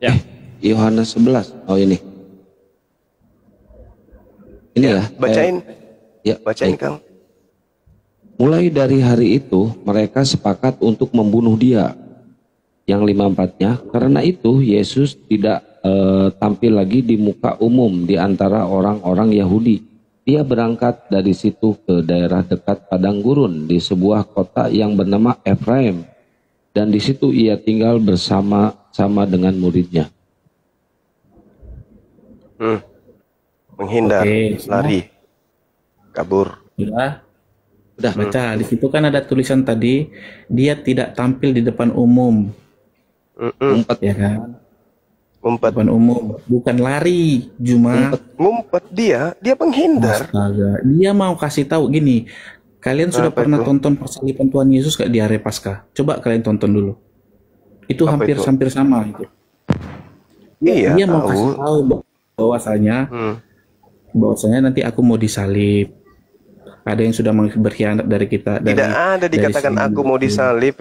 Ya. Yohanes 11. Oh ini. Ini ya. Bacain. Ya, Bacain, Kang. Mulai dari hari itu mereka sepakat untuk membunuh dia. Yang 54-nya, karena itu Yesus tidak tampil lagi di muka umum di antara orang-orang Yahudi. Dia berangkat dari situ ke daerah dekat padang gurun di sebuah kota yang bernama Efraim. Dan di situ ia tinggal bersama-sama dengan muridnya. Menghindar, lari, kabur. Udah baca di situ kan ada tulisan tadi, dia tidak tampil di depan umum. Ngumpet ya kan? Ngumpet. Depan umum, bukan lari, cuma Ngumpet dia penghindar. astaga. Dia mau kasih tahu gini, kalian sudah Apa pernah itu? tonton persaliban Tuhan Yesus gak di hari Paskah? Coba kalian tonton dulu. Itu Apa hampir itu? sama itu. Iya, Dia mau tahu. kasih tahu bahwasanya nanti aku mau disalib. Ada yang sudah berkhianat dari kita. Tidak ada dikatakan aku mau disalib.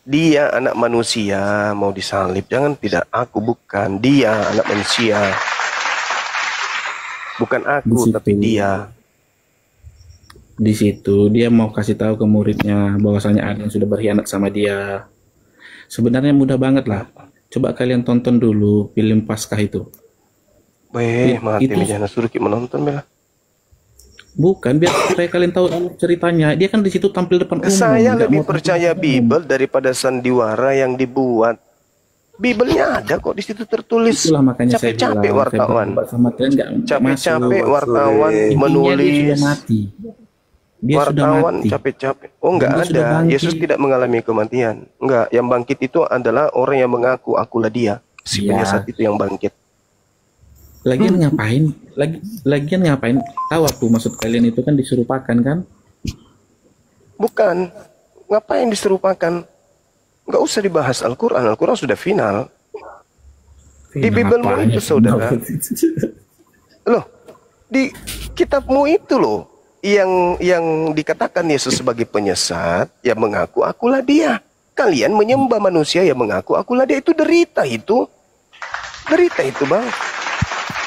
Dia anak manusia mau disalib. Jangan tidak, aku bukan. Dia anak manusia. Bukan aku, tapi dia. Di situ dia mau kasih tahu ke muridnya bahwasanya ada yang sudah berkhianat sama dia. Sebenarnya mudah banget lah. Coba kalian tonton dulu film Paskah itu. Mati nih, jangan suruh kita menonton Bella. Bukan, biar supaya kalian tahu ceritanya. Dia kan di situ tampil depan umum. Saya nggak lebih mau percaya Bible daripada sandiwara yang dibuat. Biblenya ada kok di situ tertulis. Itulah makanya saya Capek-capek bilang, wartawan. sama kalian nggak Capek-capek masuk. wartawan Intinya dia menulis. sudah mati. Dia sudah Wartawan mati. capek-capek. Oh, enggak Dia sudah ada. bangkit. Yesus tidak mengalami kematian. Enggak, yang bangkit itu adalah orang yang mengaku akulah dia. Si Iya. penyesat itu yang bangkit. Lagian ngapain? Lagian ngapain? Tahu aku maksud kalian itu kan diserupakan kan? Bukan. Ngapain diserupakan? Enggak usah dibahas Al-Quran. Al-Quran sudah final. Di Biblemu itu, saudara. Loh, di kitabmu itu loh. Yang dikatakan Yesus sebagai penyesat, yang mengaku akulah dia. Kalian menyembah manusia yang mengaku akulah dia. Itu derita itu. Derita itu, Bang.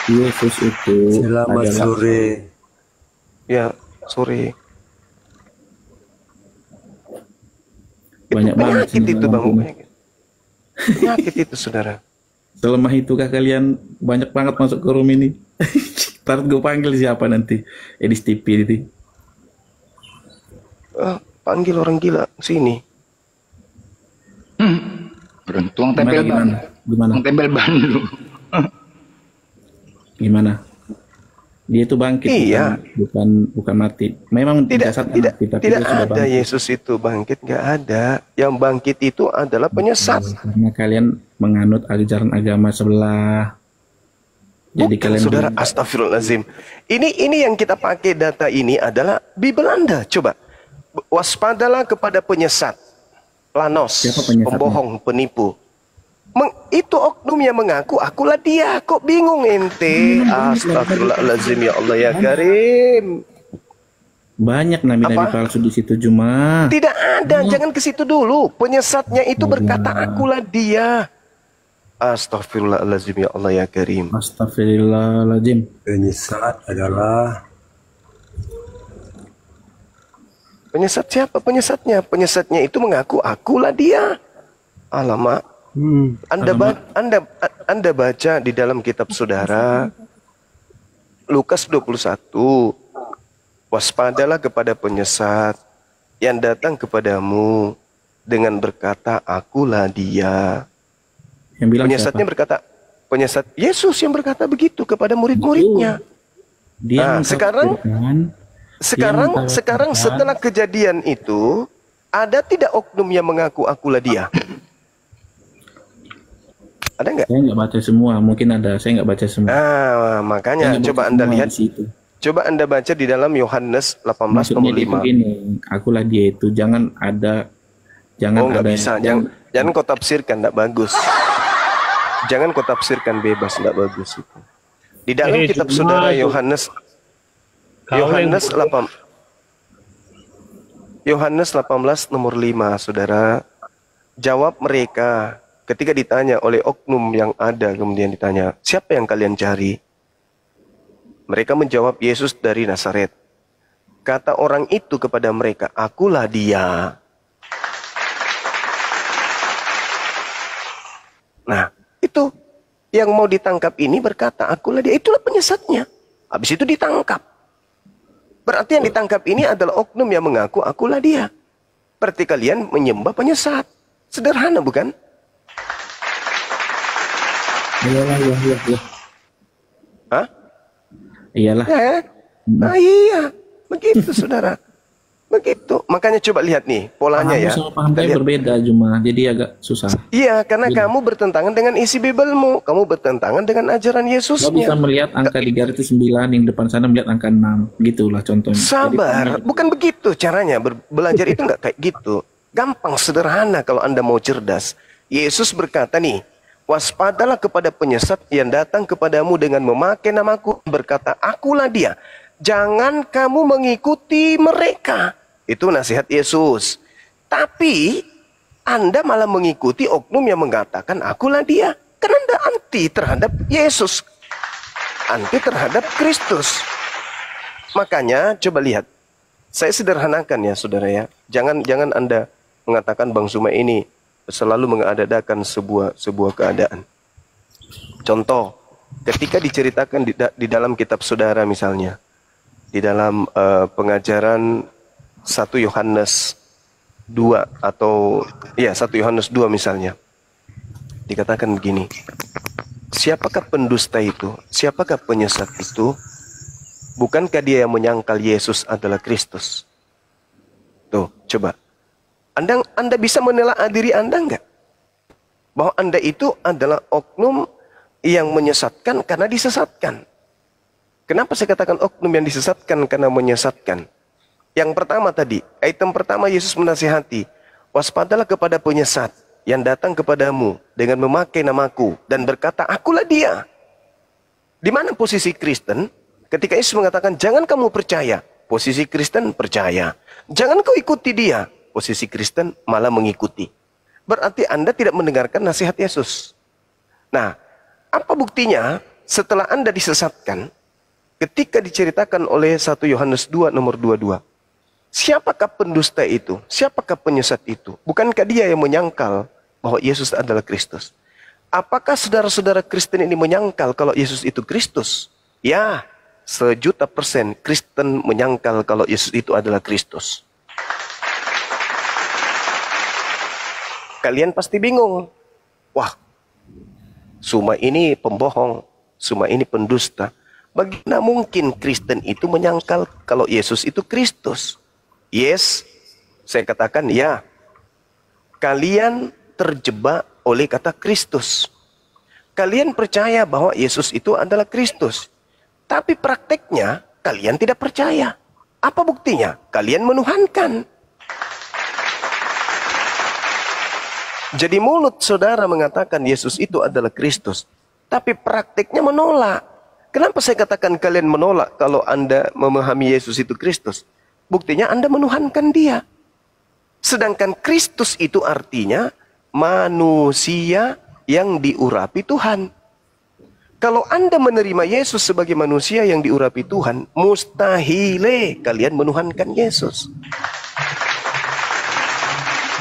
Yesus itu Selamat adalah sore. Ya, sore. banyak banget Penyakit itu, Bang. ini. Penyakit itu, saudara. Selemah itukah kalian banyak banget masuk ke room ini? Ntar gue panggil siapa nanti? Edis TV itu. Panggil orang gila sini. Tuang tempel ban. Gimana? Tuang tempel ban dulu. Gimana? Dia itu bangkit, Iya. bukan mati. Memang Tidak jasadnya tidak mati, tapi tidak dia sudah ada bangkit. Yesus itu bangkit, nggak ada. Yang bangkit itu adalah penyesat. Karena kalian menganut ajaran agama sebelah. Jadi Bukan, kalian saudara, astagfirullahaladzim. Ini yang kita pakai data ini adalah Bible Anda. Coba, waspadalah kepada penyesat, planos, Siapa penyesatnya? pembohong, penipu. Itu oknum yang mengaku akulah dia. Kok bingung ente? Astagfirullahaladzim, ya Allah ya Karim. banyak nabi-nabi Apa? palsu di situ cuma. Tidak ada, jangan ke situ dulu. Penyesatnya itu berkata akulah dia. Astagfirullahaladzim, ya Allah ya Karim. Astagfirullahaladzim. Penyesat adalah Penyesat siapa penyesatnya? Penyesatnya itu mengaku akulah dia. Alamak. Anda baca di dalam kitab saudara Lukas 21. Waspadalah kepada penyesat yang datang kepadamu dengan berkata akulah dia. Yang bilang Penyesatnya siapa? berkata, penyesat Yesus yang berkata begitu kepada murid-muridnya. Dia Nah, sekarang mengkafirkan. sekarang setelah kejadian itu ada tidak oknum yang mengaku akulah dia? Ada nggak? Saya nggak baca semua, mungkin ada. Saya nggak baca semua. Nah, makanya Saya nggak coba baca Anda semua lihat, di situ. coba Anda baca di dalam Yohanes 18 Maksudnya nomor itu 5. gini, akulah dia itu. Jangan ada, jangan Oh, nggak ada bisa. yang- Jangan kau tafsirkan, nggak bagus. Jangan kau tafsirkan bebas, nggak bagus itu. Di dalam kitab saudara Yohanes Yohanes 18 nomor 5, saudara. Jawab mereka, ketika ditanya oleh oknum yang ada, kemudian ditanya, siapa yang kalian cari? Mereka menjawab, Yesus dari Nazaret. Kata orang itu kepada mereka, akulah dia. Nah, itu yang mau ditangkap ini berkata, akulah dia. Itulah penyesatnya. Habis itu ditangkap. Berarti yang ditangkap ini adalah oknum yang mengaku, akulah dia. Berarti kalian menyembah penyesat. Sederhana bukan? Iyalah, iya. Hah? Iyalah. Ya, nah iya. Begitu saudara. Begitu. Makanya coba lihat nih polanya Pahammu ya. sama paham saya Lihat. berbeda cuma, jadi agak susah. Iya, karena kamu bertentangan dengan isi Bibelmu. Kamu bertentangan dengan ajaran Lo bisa Yesusnya. melihat angka di garis itu 9, yang depan sana melihat angka 6. Gitulah contohnya. Sabar. Bukan begitu caranya. Belajar itu nggak kayak gitu. Gampang, sederhana kalau Anda mau cerdas. Yesus berkata nih, waspadalah kepada penyesat yang datang kepadamu dengan memakai namaku. Berkata, akulah dia. Jangan kamu mengikuti mereka. Itu nasihat Yesus. Tapi Anda malah mengikuti oknum yang mengatakan akulah dia. Karena Anda anti terhadap Yesus. Anti terhadap Kristus. Makanya coba lihat. Saya sederhanakan ya saudara ya. Jangan Anda mengatakan Bang Suma ini selalu mengada-adakan sebuah keadaan. Contoh, ketika diceritakan di dalam kitab saudara misalnya. Di dalam pengajaran 1 Yohanes 2 atau ya 1 Yohanes 2 misalnya. Dikatakan begini. Siapakah pendusta itu? Siapakah penyesat itu? Bukankah dia yang menyangkal Yesus adalah Kristus? Tuh, coba. Anda bisa menelaah diri Anda enggak? Bahwa Anda itu adalah oknum yang menyesatkan karena disesatkan. Kenapa saya katakan oknum yang disesatkan karena menyesatkan? Yang pertama tadi, item pertama Yesus menasihati, waspadalah kepada penyesat yang datang kepadamu dengan memakai namaku dan berkata, akulah dia. Di mana posisi Kristen? Ketika Yesus mengatakan, jangan kamu percaya, posisi Kristen percaya. Jangan kau ikuti dia, posisi Kristen malah mengikuti. Berarti Anda tidak mendengarkan nasihat Yesus. Nah, apa buktinya setelah Anda disesatkan? Ketika diceritakan oleh 1 Yohanes 2 nomor 22. Siapakah pendusta itu? Siapakah penyesat itu? Bukankah dia yang menyangkal bahwa Yesus adalah Kristus? Apakah saudara-saudara Kristen ini menyangkal kalau Yesus itu Kristus? Ya, 1.000.000% Kristen menyangkal kalau Yesus itu adalah Kristus. Kalian pasti bingung. Wah, Suma ini pembohong. Suma ini pendusta. Bagaimana mungkin Kristen itu menyangkal kalau Yesus itu Kristus? Yes, saya katakan ya. Kalian terjebak oleh kata Kristus. Kalian percaya bahwa Yesus itu adalah Kristus. Tapi prakteknya kalian tidak percaya. Apa buktinya? Kalian menuhankan. Jadi mulut saudara mengatakan Yesus itu adalah Kristus. Tapi prakteknya menolak. Kenapa saya katakan kalian menolak kalau Anda memahami Yesus itu Kristus? Buktinya Anda menuhankan dia. Sedangkan Kristus itu artinya manusia yang diurapi Tuhan. Kalau Anda menerima Yesus sebagai manusia yang diurapi Tuhan, mustahil kalian menuhankan Yesus.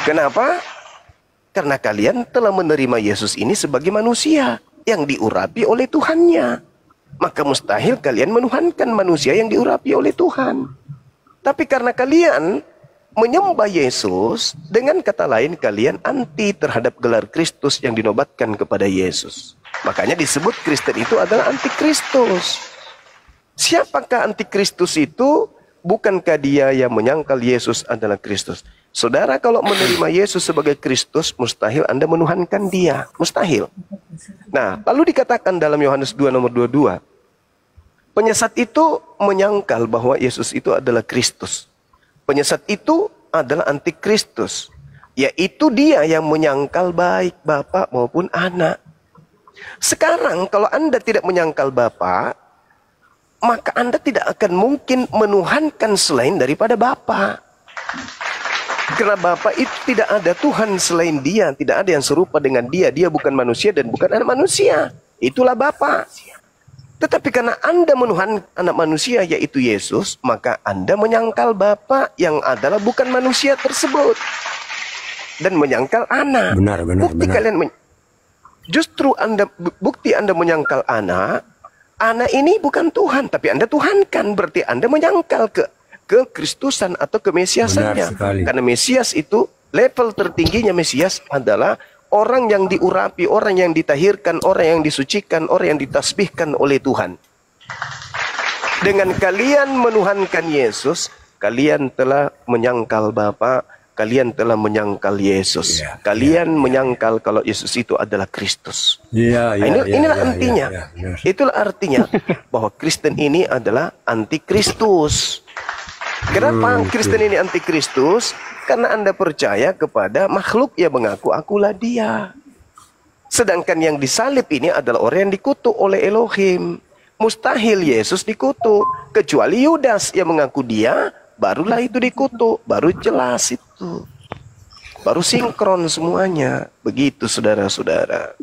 Kenapa? Karena kalian telah menerima Yesus ini sebagai manusia yang diurapi oleh Tuhannya. Maka mustahil kalian menuhankan manusia yang diurapi oleh Tuhan. Tapi karena kalian menyembah Yesus, dengan kata lain kalian anti terhadap gelar Kristus yang dinobatkan kepada Yesus. Makanya disebut Kristen itu adalah antikristus. Siapakah antikristus itu? Bukankah dia yang menyangkal Yesus adalah Kristus? Saudara, kalau menerima Yesus sebagai Kristus, mustahil Anda menuhankan dia. Mustahil. Nah, lalu dikatakan dalam Yohanes 2 nomor 22, penyesat itu menyangkal bahwa Yesus itu adalah Kristus. Penyesat itu adalah antikristus, yaitu dia yang menyangkal baik Bapa maupun anak. Sekarang kalau Anda tidak menyangkal Bapa, maka Anda tidak akan mungkin menuhankan selain daripada Bapa. Karena Bapa itu tidak ada Tuhan selain Dia, tidak ada yang serupa dengan Dia. Dia bukan manusia dan bukan anak manusia. Itulah Bapa. Tetapi karena Anda menuhan anak manusia yaitu Yesus, maka Anda menyangkal Bapa yang adalah bukan manusia tersebut dan menyangkal anak. Justru bukti Anda menyangkal anak ini bukan Tuhan, tapi Anda tuhankan. Berarti Anda menyangkal ke Kristusan atau ke Mesiasannya. Karena Mesias itu level tertingginya Mesias adalah orang yang diurapi, orang yang ditahirkan, orang yang disucikan, orang yang ditasbihkan oleh Tuhan. Dengan kalian menuhankan Yesus, kalian telah menyangkal Bapa, kalian telah menyangkal Yesus. Kalian menyangkal kalau Yesus itu adalah Kristus. Inilah artinya. Itulah artinya bahwa Kristen ini adalah antikristus. Kenapa Kristen ini antikristus? Karena Anda percaya kepada makhluk yang mengaku akulah Dia. Sedangkan yang disalib ini adalah orang yang dikutuk oleh Elohim. Mustahil Yesus dikutuk, kecuali Yudas yang mengaku Dia, barulah itu dikutuk, baru jelas itu. Baru sinkron semuanya. Begitu saudara-saudara.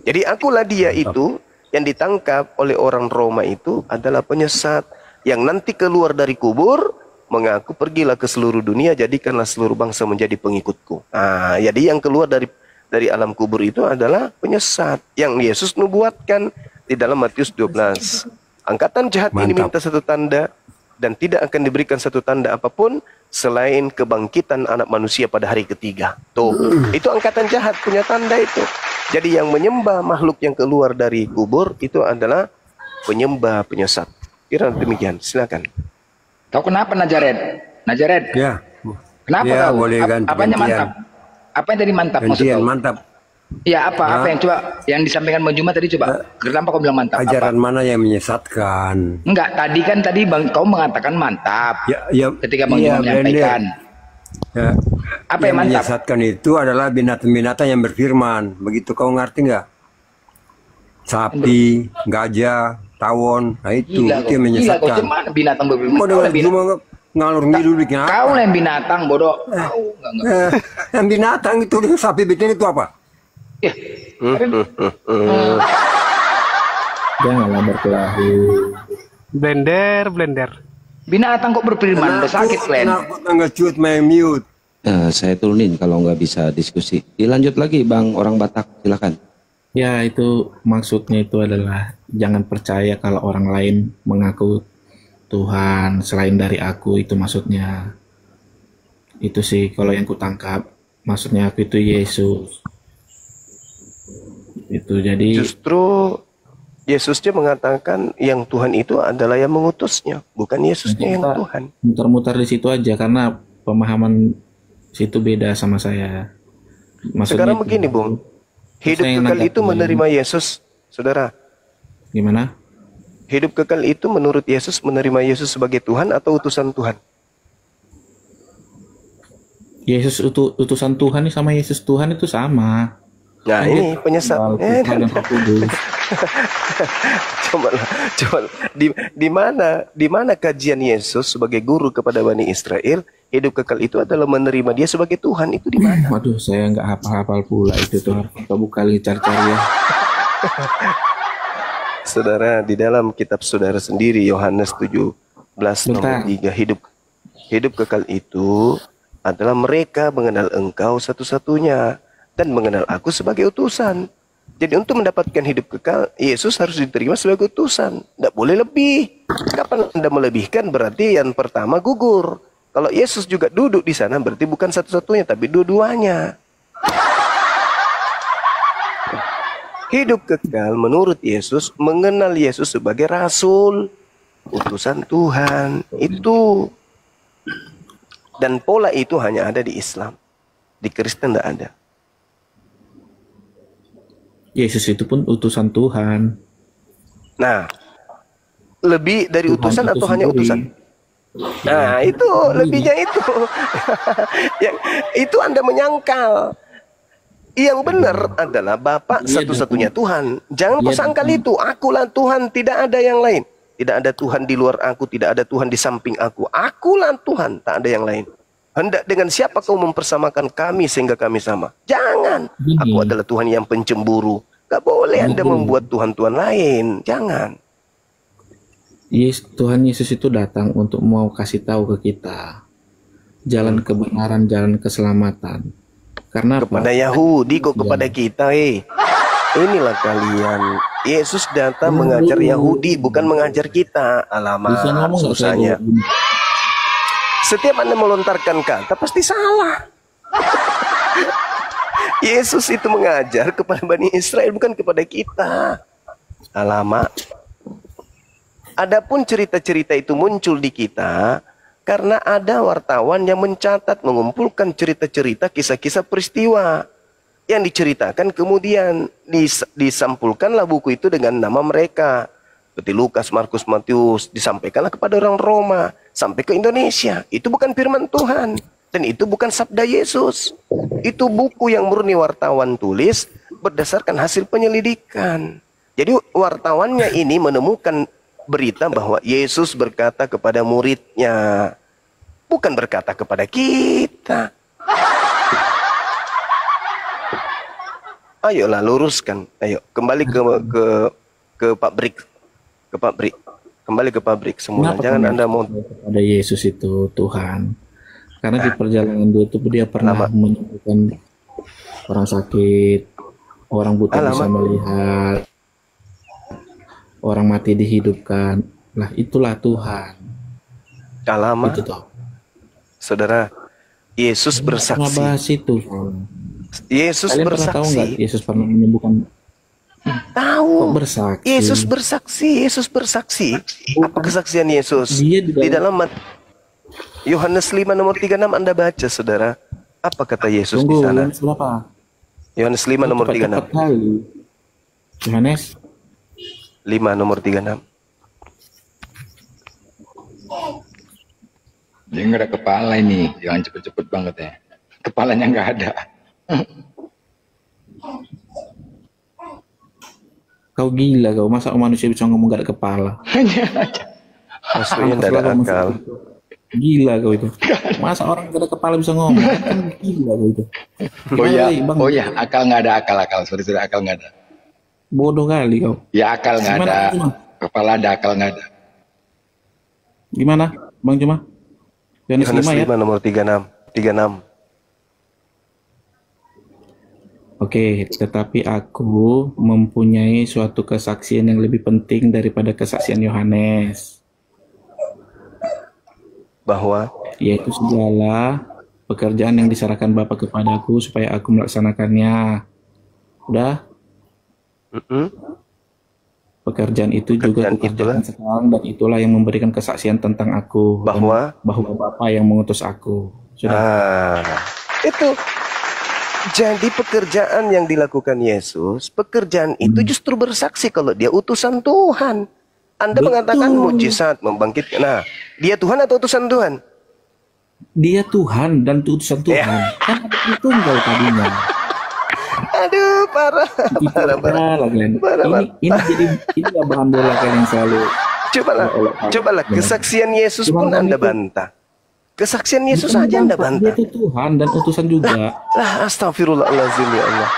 Jadi akulah Dia itu yang ditangkap oleh orang Roma itu adalah penyesat yang nanti keluar dari kubur mengaku pergilah ke seluruh dunia, jadikanlah seluruh bangsa menjadi pengikutku. Jadi yang keluar dari alam kubur itu adalah penyesat yang Yesus nubuatkan di dalam Matius 12. Angkatan jahat ini minta satu tanda dan tidak akan diberikan satu tanda apapun selain kebangkitan anak manusia pada hari ketiga. Tuh, itu angkatan jahat punya tanda itu. Jadi yang menyembah makhluk yang keluar dari kubur itu adalah penyembah penyesat. Kira demikian, silakan. Tahu kenapa Najaret? Ya. Kenapa Ya, tahu? boleh ganti, Apanya gantian. mantap? Apa yang tadi mantap maksud Gantian, kau? mantap. Ya apa yang coba yang disampaikan Bang Juma tadi coba. Kenapa kau bilang mantap? Ajaran Apa? mana yang menyesatkan? Enggak, tadi Bang kau mengatakan mantap. Ya, Ketika Bang Juma menyampaikan. Ya. Apa yang mantap? Menyesatkan itu adalah binatang-binatang yang berfirman. Begitu kau ngerti nggak? Sapi, gajah, tawon, nah itu yang Gila menyesatkan. kau cuma binatang berbeda. Kau udah cuma ngalur ngidul bikin apa? Kau yang binatang bodoh. Kau enggak. Yang binatang itu sapi bikin itu apa? Ya. Janganlah berkelahi. Blender. Binatang kok berfirman, udah sakit Len. Kenapa nggak cut main mute? Saya turunin kalau nggak bisa diskusi. Dilanjut lagi Bang orang Batak, silakan. Ya, itu maksudnya itu adalah jangan percaya kalau orang lain mengaku Tuhan selain dari aku, itu maksudnya. Itu sih kalau yang kutangkap. Maksudnya aku itu Yesus. Itu jadi Justru Yesusnya mengatakan yang Tuhan itu adalah yang mengutusnya, bukan Yesusnya yang Tuhan. muter-muter di situ aja karena pemahaman situ beda sama saya. Maksudnya Sekarang itu- begini, Bung. Hidup Saya yang kekal itu nanggapin. menerima Yesus, saudara. Gimana? Hidup kekal itu menurut Yesus menerima Yesus sebagai Tuhan atau utusan Tuhan? Yesus utusan Tuhan nih sama Yesus Tuhan itu sama. Nah, ini penyesat. Tuhan yang Roh Kudus. Coba di mana kajian Yesus sebagai guru kepada Bani Israel, hidup kekal itu adalah menerima Dia sebagai Tuhan, itu di mana? Waduh, saya nggak hafal-hafal pula itu tuh. Harus buka lagi cari-cari ya. Saudara, di dalam kitab saudara sendiri Yohanes 17 nomor 3, hidup kekal itu adalah mereka mengenal Engkau satu-satunya dan mengenal Aku sebagai utusan. Jadi untuk mendapatkan hidup kekal, Yesus harus diterima sebagai utusan. Tidak boleh lebih. Kapan Anda melebihkan berarti yang pertama gugur. Kalau Yesus juga duduk di sana berarti bukan satu-satunya tapi dua-duanya. Hidup kekal menurut Yesus, mengenal Yesus sebagai Rasul, utusan Tuhan, itu. Dan pola itu hanya ada di Islam. Di Kristen tidak ada. Yesus itu pun utusan Tuhan. Nah, lebih dari Tuhan utusan itu atau hanya sendiri. utusan? Nah, itu lebihnya itu. Itu Anda menyangkal. Yang benar adalah Bapa Iya, satu-satunya Tuhan. Jangan Iya, kau sangkal Tuhan. itu. Akulah Tuhan, tidak ada yang lain. Tidak ada Tuhan di luar aku, tidak ada Tuhan di samping aku. Akulah Tuhan, tak ada yang lain. Hendak dengan siapa kau mempersamakan kami sehingga kami sama? Jangan. Gini. Aku adalah Tuhan yang pencemburu. Gak boleh Anda Gini. membuat Tuhan-Tuhan lain. Jangan. Tuhan Yesus itu datang untuk mau kasih tahu ke kita jalan kebenaran, jalan keselamatan. Karena apa? Kepada Yahudi kok kepada kita, Inilah kalian. Yesus datang mengajar Yahudi, bukan mengajar kita. Bisa Alamak, ngomong nggak susahnya. saya? Setiap Anda melontarkan kata pasti salah. Yesus itu mengajar kepada Bani Israel, bukan kepada kita. Alamak. Adapun cerita-cerita itu muncul di kita karena ada wartawan yang mencatat, mengumpulkan cerita-cerita, kisah-kisah peristiwa yang diceritakan, kemudian disampulkanlah buku itu dengan nama mereka. Seperti Lukas, Markus, Matius, disampaikanlah kepada orang Roma, sampai ke Indonesia. Itu bukan firman Tuhan, dan itu bukan sabda Yesus. Itu buku yang murni wartawan tulis berdasarkan hasil penyelidikan. Jadi wartawannya ini menemukan berita bahwa Yesus berkata kepada muridnya, bukan berkata kepada kita. Ayolah luruskan, ayo kembali ke pabrik. Ke pabrik, kembali ke pabrik semula. Jangan Anda mau kepada Yesus itu Tuhan, karena di perjalanan dia pernah menyembuhkan orang sakit, orang buta bisa melihat, orang mati dihidupkan. Lah itulah Tuhan. Alamak, Itu toh. Saudara, Yesus Pernah bersaksi. bahas itu. Yesus Kalian pernah tahu nggak bersaksi. Yesus pernah menyembuhkan? Tahu. Kok bersaksi? Yesus bersaksi. Yesus bersaksi. Apa kesaksian Yesus? Dia Di dalam Yohanes 5 nomor 36 Anda baca, saudara. Apa kata Yesus di sana? Yohanes berapa? Yohanes 5 nomor 36. Cepat kali. Yohanes 5 nomor 36. Dia nggak ada kepala ini, jangan cepet-cepet banget ya. Kepalanya nggak ada. kau gila kau, masa manusia bisa ngomong gak ada kepala? Maksudnya tidak ada akal. Gila kau itu. Masa orang gak ada kepala bisa ngomong? Kan gila kau itu. Oh iya, akal nggak ada, akal. Sorry, akal nggak ada. Bodoh kali kau. Ya akal nggak Gimana, ada, Cuma? kepala ada, akal nggak ada. Gimana, Bang Cuma? Yohanes Yohanes 5 ya? 5 nomor 36. 36. Oke, tetapi aku mempunyai suatu kesaksian yang lebih penting daripada kesaksian Yohanes, Bahwa yaitu segala pekerjaan yang diserahkan Bapa kepadaku supaya aku melaksanakannya. Udah? Pekerjaan itu juga Pekerjaan kukerjakan sekarang, dan itulah yang memberikan kesaksian tentang aku, bahwa Bapa yang mengutus aku. Sudah. itu. Jadi pekerjaan yang dilakukan Yesus, pekerjaan itu justru bersaksi kalau dia utusan Tuhan. Anda Betul. mengatakan mujizat, membangkitkan. Nah, dia Tuhan atau utusan Tuhan? Dia Tuhan dan utusan Tuhan. Kan ada tunggal tadinya. Aduh, parah. Ini jadi bahan bola kalian selalu. Cobalah kesaksian Yesus pun Anda bantah. Kesaksian Yesus saja Anda bantah. Dia itu Tuhan dan utusan juga. Astagfirullahaladzim ya Allah.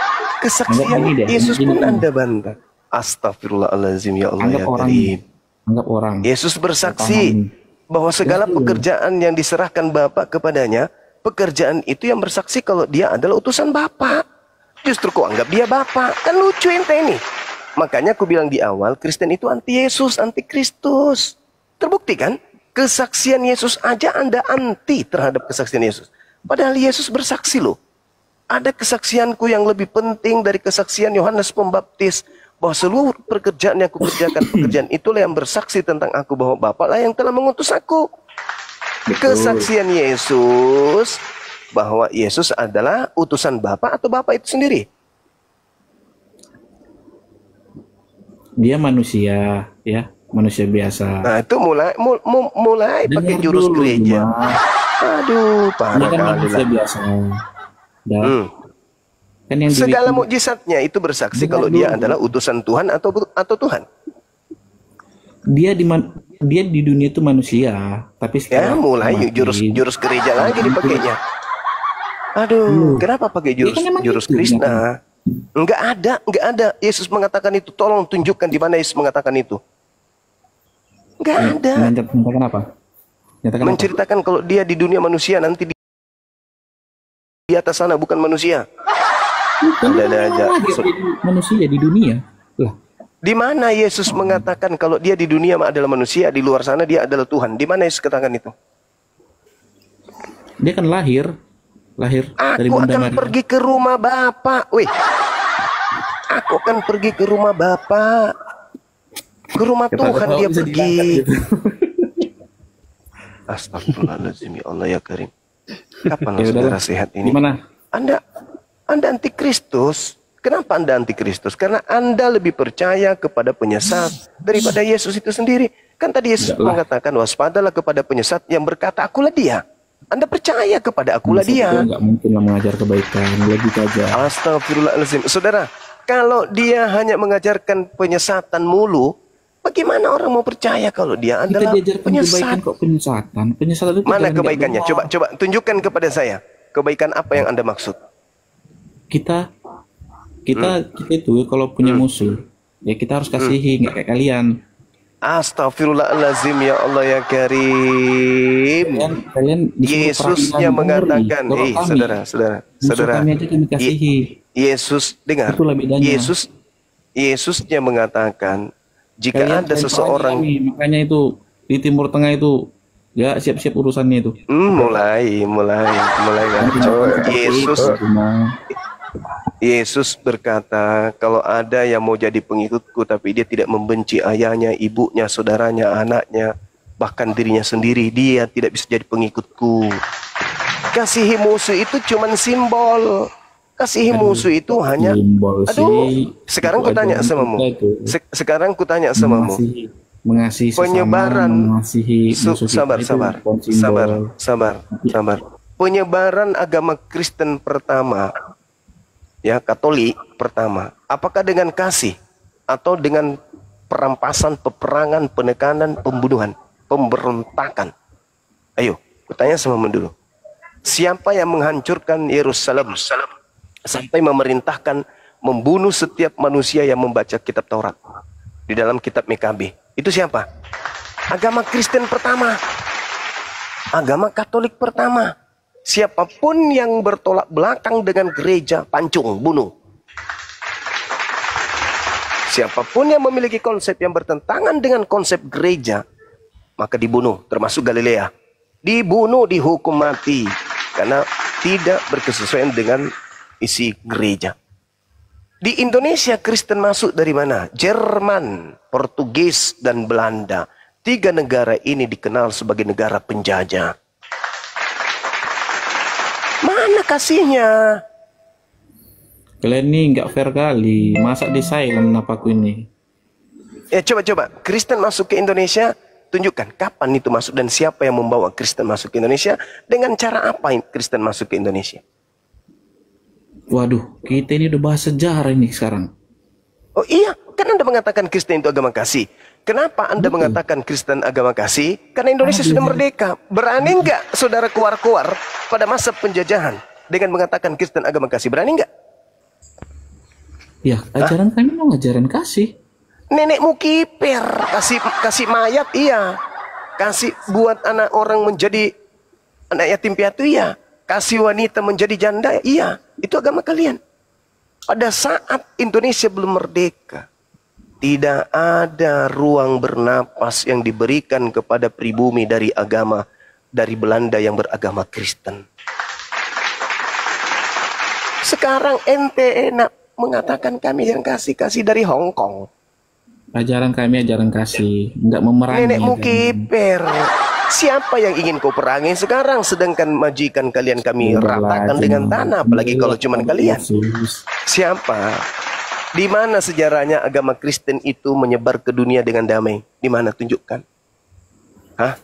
Kesaksian Yesus pun Anda bantah. Astagfirullahaladzim ya Allah ya Karim. Anggap orang. Yesus bersaksi bahwa segala pekerjaan yang diserahkan Bapa kepadanya, pekerjaan itu yang bersaksi kalau dia adalah utusan Bapa. Justru kau anggap dia Bapa. Kan lucu ente ini. Makanya aku bilang di awal, Kristen itu anti Yesus, anti Kristus. Terbukti kan? Kesaksian Yesus aja Anda anti terhadap kesaksian Yesus. Padahal Yesus bersaksi loh. Ada kesaksianku yang lebih penting dari kesaksian Yohanes Pembaptis. Bahwa seluruh pekerjaan yang kukerjakan, pekerjaan itulah yang bersaksi tentang aku. Bahwa Bapa lah yang telah mengutus aku. Kesaksian Yesus bahwa Yesus adalah utusan Bapa atau Bapa itu sendiri. Dia manusia, ya. Manusia biasa. Nah itu mulai pakai jurus gereja. Aduh, parah Dia kan kali manusia lah. biasa. Dan kan yang Segala dibikin- mukjizatnya itu bersaksi Dengar kalau dia dulu. adalah utusan Tuhan atau Tuhan. dia di dunia itu manusia, tapi Ya, setelah mulai mati, jurus gereja lagi dipakainya. Aduh, kenapa pakai jurus kan emang jurus gitu, Krishna? Enggak ada. Yesus mengatakan itu. Tolong tunjukkan di mana Yesus mengatakan itu. Enggak ada. Menyatakan apa? Menyatakan apa? Menceritakan kalau dia di dunia manusia, nanti di atas sana bukan manusia. Ada aja. Manusia di dunia. Lah, Di mana Yesus mengatakan kalau dia di dunia adalah manusia, di luar sana dia adalah Tuhan? Di mana Yesus katakan itu? dia kan lahir dari Aku Bunda akan Maria. pergi ke rumah Bapak. Wih. Aku akan pergi ke rumah Bapak. Ke rumah Kata Tuhan Bapak dia bisa pergi. diangkat gitu. Astagfirullahaladzim, ya Allah ya Karim. Kapan Ya saudara udahlah. sehat ini? Gimana? Anda antikristus. Kenapa Anda antikristus? Karena Anda lebih percaya kepada penyesat daripada Yesus itu sendiri. Kan tadi Yesus Enggak lah. mengatakan, waspadalah kepada penyesat yang berkata, akulah dia. Anda percaya kepada akulah Maksud dia. gua nggak mungkin lah mengajar kebaikan, lebih aja. Astagfirullahaladzim. Saudara, kalau dia hanya mengajarkan penyesatan mulu, bagaimana orang mau percaya kalau dia Kita adalah diajarkan kebaikan penyesat? kok penyesatan. Penyesatan itu Mana jangan kebaikannya? nggak berdoa. Coba tunjukkan kepada saya. Kebaikan apa yang Anda maksud? Kita itu kalau punya musuh, ya kita harus kasihi, nggak kayak kalian. Astagfirullahaladzim, ya Allah ya Karim. Kalian disuruh Yesusnya peradilan mengatakan, muri. Kalau kami, musuh kami aja kami kasihi. Yesus, dengar. Itulah bedanya. Yesusnya mengatakan, jika ada Kalian seseorang kami, makanya itu di Timur Tengah itu ya siap-siap urusannya itu. mulai ngaco. Yesus berkata, kalau ada yang mau jadi pengikutku tapi dia tidak membenci ayahnya, ibunya, saudaranya, anaknya, bahkan dirinya sendiri, dia tidak bisa jadi pengikutku. Kasihi musuh itu cuman simbol. Kasihi musuh itu hanya Simbol aduh, sih. sekarang Itu kutanya ajaran samamu. kita itu. Sekarang kutanya samamu. Mengasihi sesama, Penyebaran mengasihi musuh kita sabar, itu sabar, bukan simbol. sabar. Penyebaran agama Kristen pertama, ya Katolik pertama, apakah dengan kasih atau dengan perampasan, peperangan, penekanan, pembunuhan, pemberontakan? Ayo, kutanya samamu dulu. Siapa yang menghancurkan Yerusalem sampai memerintahkan membunuh setiap manusia yang membaca kitab Taurat di dalam kitab Mekabe? Itu siapa? Agama Kristen pertama. Agama Katolik pertama. Siapapun yang bertolak belakang dengan gereja, pancung, bunuh. Siapapun yang memiliki konsep yang bertentangan dengan konsep gereja, maka dibunuh, termasuk Galilea. Dibunuh, dihukum mati. Karena tidak berkesesuaian dengan isi gereja. Di Indonesia Kristen masuk dari mana? Jerman, Portugis, dan Belanda. 3 negara ini dikenal sebagai negara penjajah. Mana kasihnya? Kalian ini nggak fair kali. Masa di silent napaku ini? Ya coba. Kristen masuk ke Indonesia, tunjukkan kapan itu masuk dan siapa yang membawa Kristen masuk ke Indonesia. Dengan cara apa Kristen masuk ke Indonesia? Waduh, kita ini udah bahas sejarah ini sekarang. Oh iya, kan Anda mengatakan Kristen itu agama kasih. Kenapa Anda mengatakan Kristen agama kasih? Karena Indonesia sudah merdeka. Berani nggak saudara keluar-keluar pada masa penjajahan dengan mengatakan Kristen agama kasih? Berani nggak? Ya, ajaran kami mau ngajarin kasih. Nenekmu kiper, kasih mayat, iya. Kasih buat anak orang menjadi anak yatim piatu, iya. Kasih wanita menjadi janda, iya. Itu agama kalian. Pada saat Indonesia belum merdeka, tidak ada ruang bernapas yang diberikan kepada pribumi dari agama dari Belanda yang beragama Kristen. Sekarang ente enak mengatakan kami yang kasih dari Hong Kong. Ajaran kami ajaran kasih, nggak memerangi. Nenekmu kiper. Siapa yang ingin kau perangi sekarang? Sedangkan majikan kalian kami ratakan dengan tanah. Apalagi kalau cuma kalian. Siapa? Di mana sejarahnya agama Kristen itu menyebar ke dunia dengan damai? Di mana? Tunjukkan. Hah?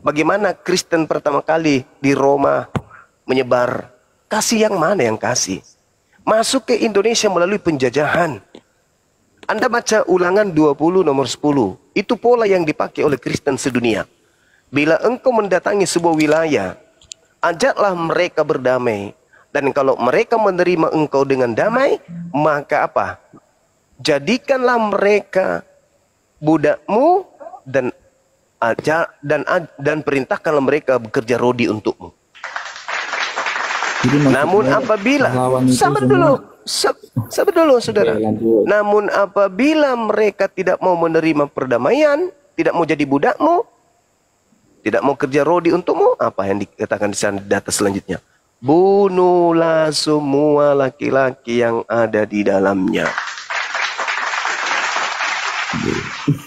Bagaimana Kristen pertama kali di Roma menyebar? Kasih yang mana yang kasih? Masuk ke Indonesia melalui penjajahan. Anda baca Ulangan 20 nomor 10. Itu pola yang dipakai oleh Kristen sedunia. Bila engkau mendatangi sebuah wilayah, ajaklah mereka berdamai. Dan kalau mereka menerima engkau dengan damai, maka apa? Jadikanlah mereka budakmu dan perintahkanlah mereka bekerja rodi untukmu. Jadi Namun maksudnya apabila pahlawan itu sabar semua- dulu, sabar dulu saudara. Oke, lanjut. Namun apabila mereka tidak mau menerima perdamaian, tidak mau jadi budakmu, tidak mau kerja rodi untukmu, apa yang dikatakan di sana di data selanjutnya? Bunuhlah semua laki-laki yang ada di dalamnya.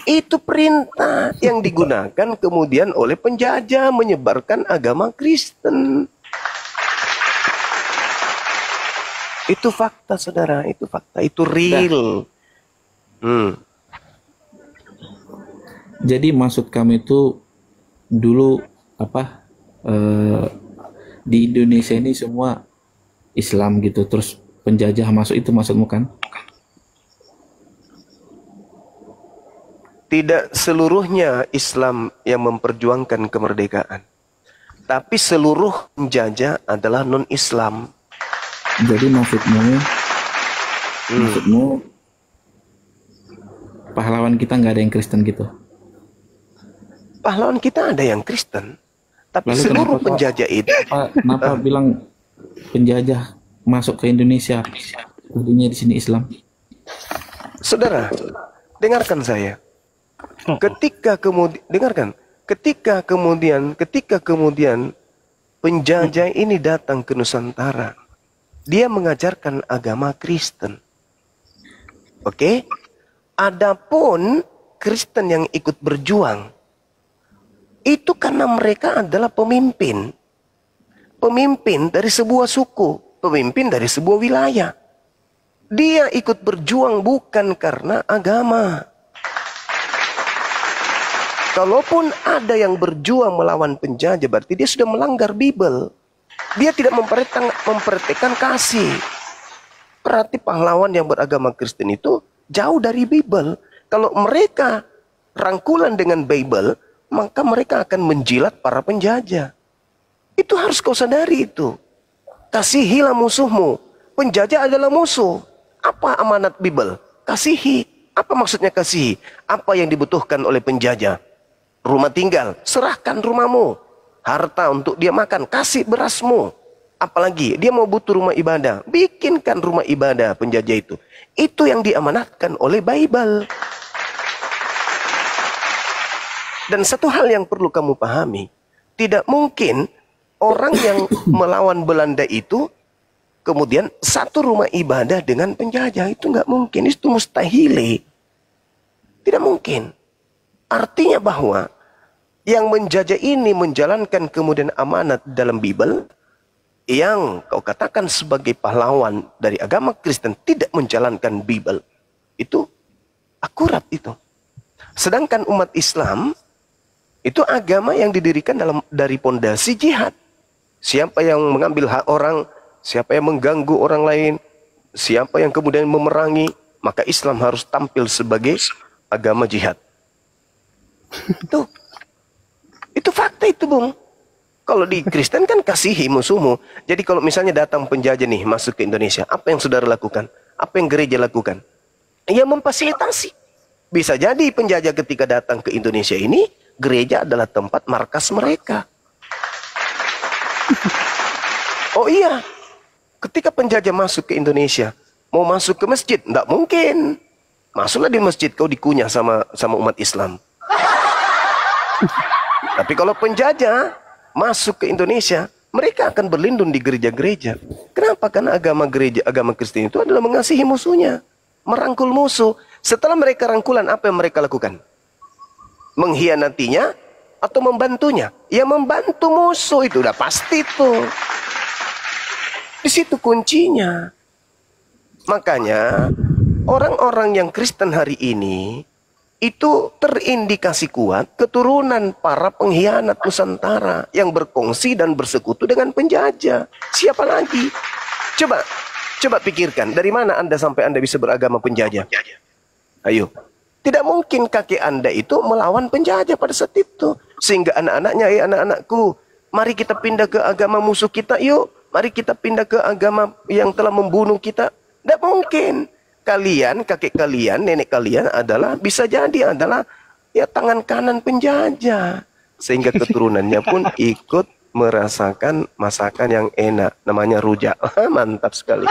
Itu perintah yang digunakan kemudian oleh penjajah menyebarkan agama Kristen. Itu fakta, saudara. Itu fakta. Itu real. Jadi maksud kami itu dulu apa di Indonesia ini semua Islam gitu, terus penjajah masuk, itu maksudmu kan? Tidak seluruhnya Islam yang memperjuangkan kemerdekaan. Tapi seluruh penjajah adalah non-Islam. Jadi maksudmu pahlawan kita nggak ada yang Kristen gitu? Pahlawan kita ada yang Kristen. Tapi Lalu seluruh kenapa penjajah itu Kenapa bilang penjajah masuk ke Indonesia? Artinya di sini Islam. Saudara, dengarkan saya. Ketika kemudian penjajah ini datang ke Nusantara, dia mengajarkan agama Kristen. Oke? Adapun Kristen yang ikut berjuang, itu karena mereka adalah pemimpin. Pemimpin dari sebuah suku, pemimpin dari sebuah wilayah. Dia ikut berjuang bukan karena agama. Kalaupun ada yang berjuang melawan penjajah, berarti dia sudah melanggar Bible. Dia tidak memperhatikan kasih. Berarti pahlawan yang beragama Kristen itu jauh dari Bible. Kalau mereka rangkulan dengan Bible, maka mereka akan menjilat para penjajah. Itu harus kau sadari itu. Kasihilah musuhmu. Penjajah adalah musuh. Apa amanat Bible? Kasihi. Apa maksudnya kasihi? Apa yang dibutuhkan oleh penjajah? Rumah tinggal, serahkan rumahmu. Harta untuk dia makan, kasih berasmu. Apalagi dia mau butuh rumah ibadah, bikinkan rumah ibadah penjajah itu. Itu yang diamanatkan oleh Bible. Dan satu hal yang perlu kamu pahami, tidak mungkin orang yang melawan Belanda itu kemudian satu rumah ibadah dengan penjajah. Itu nggak mungkin, itu mustahil. Tidak mungkin. Artinya bahwa yang menjajah ini menjalankan kemudian amanat dalam Bible, yang kau katakan sebagai pahlawan dari agama Kristen tidak menjalankan Bible. Itu akurat itu. Sedangkan umat Islam itu agama yang didirikan dari pondasi jihad. Siapa yang mengambil hak orang, siapa yang mengganggu orang lain, siapa yang kemudian memerangi, maka Islam harus tampil sebagai agama jihad. Itu fakta itu, Bung. Kalau di Kristen kan kasihi musuhmu. Jadi kalau misalnya datang penjajah nih masuk ke Indonesia, apa yang saudara lakukan? Apa yang gereja lakukan? Ya memfasilitasi. Bisa jadi penjajah ketika datang ke Indonesia ini, gereja adalah tempat markas mereka. Oh iya, ketika penjajah masuk ke Indonesia, mau masuk ke masjid, enggak mungkin. Masuklah di masjid, kau dikunyah sama umat Islam. Tapi kalau penjajah masuk ke Indonesia, mereka akan berlindung di gereja-gereja. Kenapa? Karena agama Kristen itu adalah mengasihi musuhnya, merangkul musuh. Setelah mereka rangkulan, apa yang mereka lakukan? Mengkhianatinya atau membantunya? Ya membantu musuh, itu udah pasti tuh. Di situ kuncinya. Makanya orang-orang yang Kristen hari ini itu terindikasi kuat keturunan para pengkhianat Nusantara yang berkongsi dan bersekutu dengan penjajah. Siapa lagi? Coba pikirkan, dari mana Anda sampai Anda bisa beragama penjajah? Ayo. Tidak mungkin kakek Anda itu melawan penjajah pada saat itu. Sehingga anak-anaknya, anak-anakku, mari kita pindah ke agama musuh kita, yuk. Mari kita pindah ke agama yang telah membunuh kita. Tidak mungkin. Kalian, kakek kalian, nenek kalian adalah, bisa jadi adalah ya tangan kanan penjajah. Sehingga keturunannya pun ikut merasakan masakan yang enak. Namanya rujak. Mantap sekali.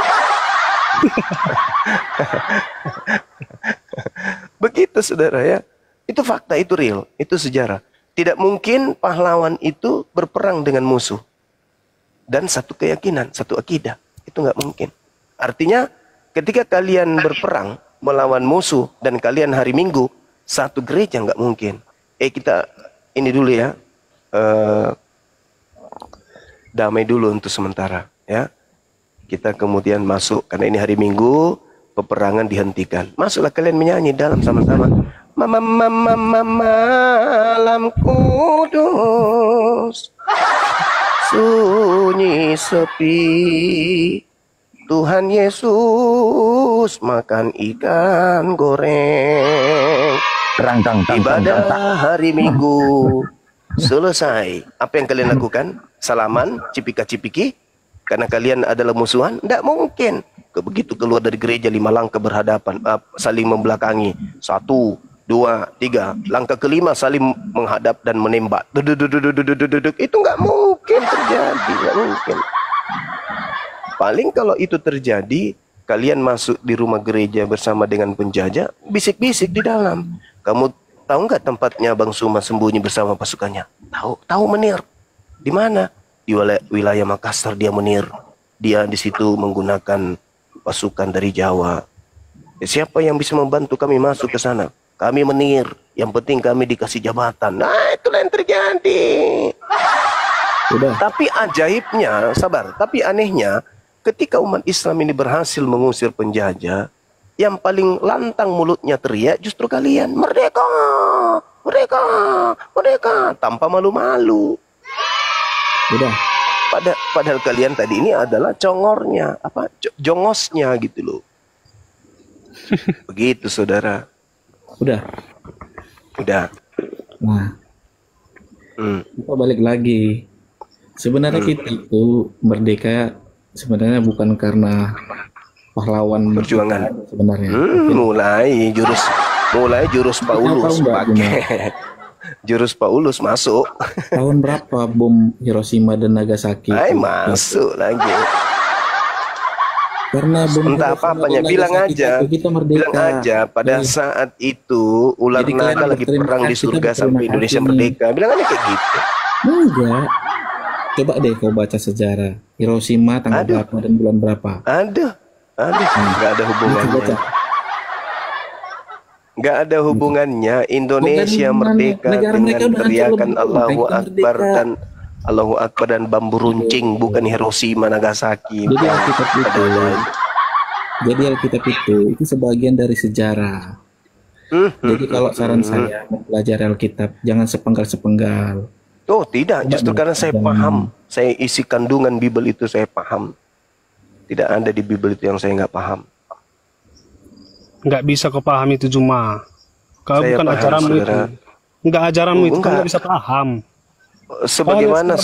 Begitu saudara ya. Itu fakta, itu real, itu sejarah. Tidak mungkin pahlawan itu berperang dengan musuh. Dan satu keyakinan, satu akidah. Itu nggak mungkin. Artinya ketika kalian berperang melawan musuh dan kalian hari Minggu satu gereja, nggak mungkin. Kita ini dulu ya. Damai dulu untuk sementara ya. Kita kemudian masuk, karena ini hari Minggu, peperangan dihentikan. Masuklah kalian menyanyi dalam sama-sama. Malam kudus, sunyi sepi, Tuhan Yesus makan ikan goreng. Ibadah hari Minggu selesai. Apa yang kalian lakukan? Salaman, cipika-cipiki? Karena kalian adalah musuhan? Tidak mungkin. Begitu keluar dari gereja 5 langkah berhadapan, saling membelakangi. 1, 2, 3. Langkah kelima saling menghadap dan menembak. Itu nggak mungkin terjadi. Nggak mungkin. Paling kalau itu terjadi, kalian masuk di rumah gereja bersama dengan penjajah, bisik-bisik di dalam. Kamu tahu nggak tempatnya Bang Suma sembunyi bersama pasukannya? Tahu menir. Di mana? Di wilayah Makassar dia menir. Dia di situ menggunakan pasukan dari Jawa. Siapa yang bisa membantu kami masuk ke sana? Kami menir. Yang penting kami dikasih jabatan. Nah, itulah yang terjadi. Udah. Tapi ajaibnya, sabar. Tapi anehnya, ketika umat Islam ini berhasil mengusir penjajah, yang paling lantang mulutnya teriak justru kalian. Merdeka! Merdeka! Merdeka! Tanpa malu-malu. Udah. Padahal kalian tadi ini adalah congornya, jongosnya gitu loh. Begitu saudara. Udah. Nah, kita balik lagi. Sebenarnya kita itu merdeka sebenarnya bukan karena pahlawan perjuangan sebenarnya. Mulai jurus Paulus pakai. Jurus Paulus masuk. Tahun berapa bom Hiroshima dan Nagasaki? Masuk lagi. Karena bom entah apa-apanya, bilang aja. Bilang aja pada saat itu ular naga lagi perang di surga sampai Indonesia merdeka. Bilang aja kayak gitu. Enggak. Coba deh kau baca sejarah. Hiroshima tanggal berapa dan bulan berapa? Aduh. Enggak ada hubungannya. Nggak ada hubungannya Indonesia merdeka dengan teriakan Allahu Akbar dan bambu runcing, bukan Hiroshima Nagasaki. Jadi Alkitab itu sebagian dari sejarah. Jadi kalau saran saya mempelajari Alkitab jangan sepenggal-sepenggal. Oh tidak, justru karena saya paham, saya isi kandungan Bible itu saya paham. Tidak ada di Bible itu yang saya nggak paham. Nggak bisa kau paham itu cuma. Kau bukan ajaranmu itu. Nggak ajaranmu itu, kau nggak bisa paham. Sebagaimana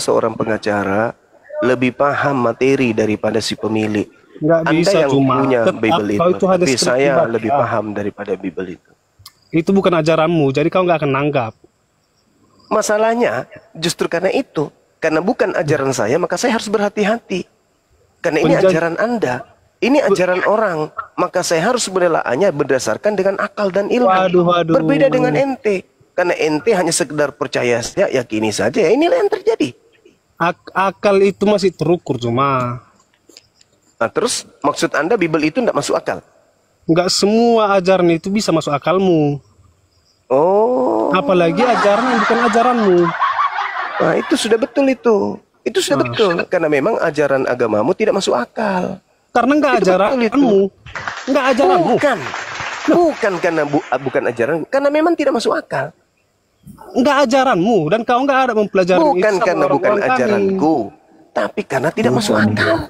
seorang pengacara lebih paham materi daripada si pemilik. Nggak Anda bisa yang cuma. punya Bible itu, tapi saya baca. lebih paham daripada Bible itu. Itu bukan ajaranmu, jadi kau nggak akan nanggap. Masalahnya justru karena itu, karena bukan ajaran saya, maka saya harus berhati-hati. Karena ini ajaran Anda, ini ajaran orang, maka saya harus berelaannya berdasarkan dengan akal dan ilmu. Waduh. Berbeda dengan ente, karena ente hanya sekedar percaya saja, yakini saja. Ya inilah yang terjadi. Akal itu masih terukur cuma. Nah, terus maksud Anda Bible itu tidak masuk akal? Nggak semua ajaran itu bisa masuk akalmu. Oh. Apalagi ajaran yang bukan ajaranmu. Nah, itu sudah betul itu. Itu sudah betul, karena memang ajaran agamamu tidak masuk akal. Karena nggak ajaranmu, nggak ajaranmu. Bukan karena bukan ajaran, karena memang tidak masuk akal. Nggak ajaranmu dan kau nggak ada mempelajari. Bukan karena bukan ajaranku, tapi karena tidak masuk akal.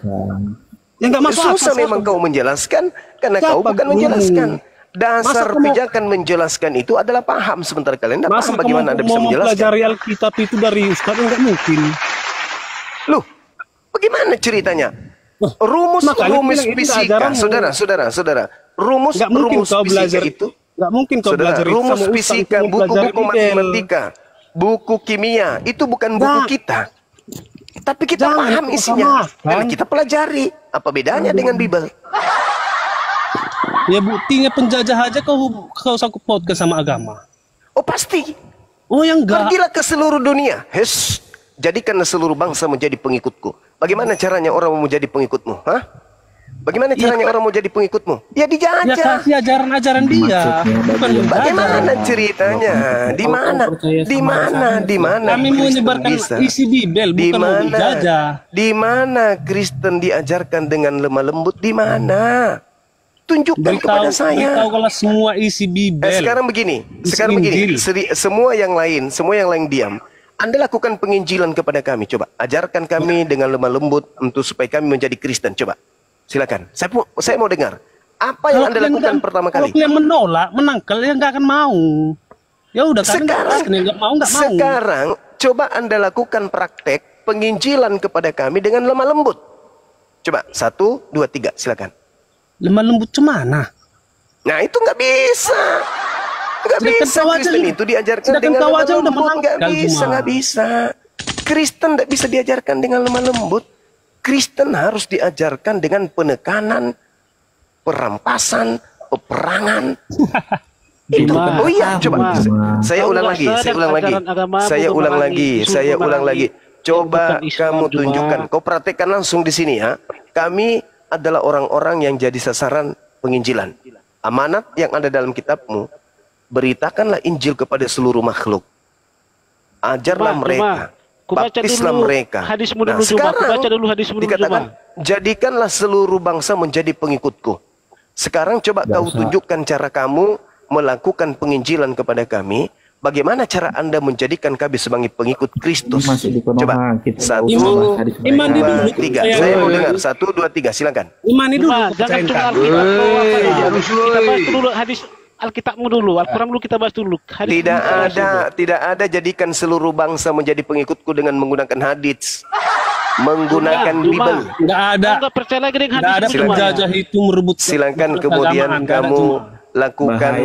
Ya nggak masuk akal. Susah memang kau menjelaskan karena kau bukan menjelaskan. Dasar pijakan menjelaskan itu adalah paham. Sebentar kalian tidak paham bagaimana Anda bisa menjelaskan. Mempelajari Alkitab itu dari Ustaz nggak mungkin. Loh, bagaimana ceritanya? Rumus fisika, saudara. Rumus fisika itu nggak mungkin kau belajar rumus fisika, buku-buku matematika, buku kimia itu bukan buku kita. Tapi kita paham isinya dan kita pelajari. Apa bedanya dengan Bible? Ya buktinya penjajah aja kau sangkut podcast sama agama. Oh pasti. Oh yang enggak. Pergilah ke seluruh dunia. Jadikanlah seluruh bangsa menjadi pengikutku. Bagaimana caranya orang mau menjadi pengikutmu? Hah? Bagaimana caranya orang mau jadi pengikutmu? Ya dijajah. Ya kasih ajaran-ajaran dia. Bukan bagaimana ceritanya? Di mana? Kami mau menyebarkan isi Bible, bukan mau dijajah. Di mana Kristen diajarkan dengan lemah lembut? Di mana? Tunjukkan kepada saya. Beritahulah semua isi Bible. Sekarang begini. Semua yang lain diam. Anda lakukan penginjilan kepada kami. Coba ajarkan kami dengan lemah lembut untuk supaya kami menjadi Kristen. Coba. Silakan. Saya mau dengar. Apa yang Anda lakukan pertama kali? Kalau kalian menolak, menangkal, ya nggak akan mau. Ya udah. Sekarang coba Anda lakukan praktek penginjilan kepada kami dengan lemah lembut. Coba 1, 2, 3. Silakan. Lemah lembut cemana? Nah itu nggak bisa. Nggak bisa Kristen itu diajarkan dengan lemah lembut. Nggak bisa. Kristen nggak bisa diajarkan dengan lemah lembut. Kristen harus diajarkan dengan penekanan, perampasan, peperangan. Itu. Oh iya, coba. Saya ulang lagi. Coba kamu tunjukkan. Kau praktekkan langsung di sini ya. Kami adalah orang-orang yang jadi sasaran penginjilan. Amanat yang ada dalam kitabmu, beritakanlah Injil kepada seluruh makhluk. Ajarlah mereka, baptislah mereka. Nah, sekarang dikatakan, jadikanlah seluruh bangsa menjadi pengikutku. Sekarang coba kau tunjukkan cara kamu melakukan penginjilan kepada kami. Bagaimana cara Anda menjadikan kami sebagai pengikut Kristus? Coba 1, 2, 3. Saya mau dengar 1, 2, 3. Silakan. Imani dulu. Jangan cuma Alkitab. Kita bahas dulu hadis Alkitabmu dulu. Al-Quran dulu kita bahas dulu. Tidak ada jadikan seluruh bangsa menjadi pengikutku dengan menggunakan hadis. Menggunakan Bible. Enggak ada. Enggak percaya lagi dengan hadis. Enggak ada penjajah itu merebut. Silakan kemudian kamu lakukan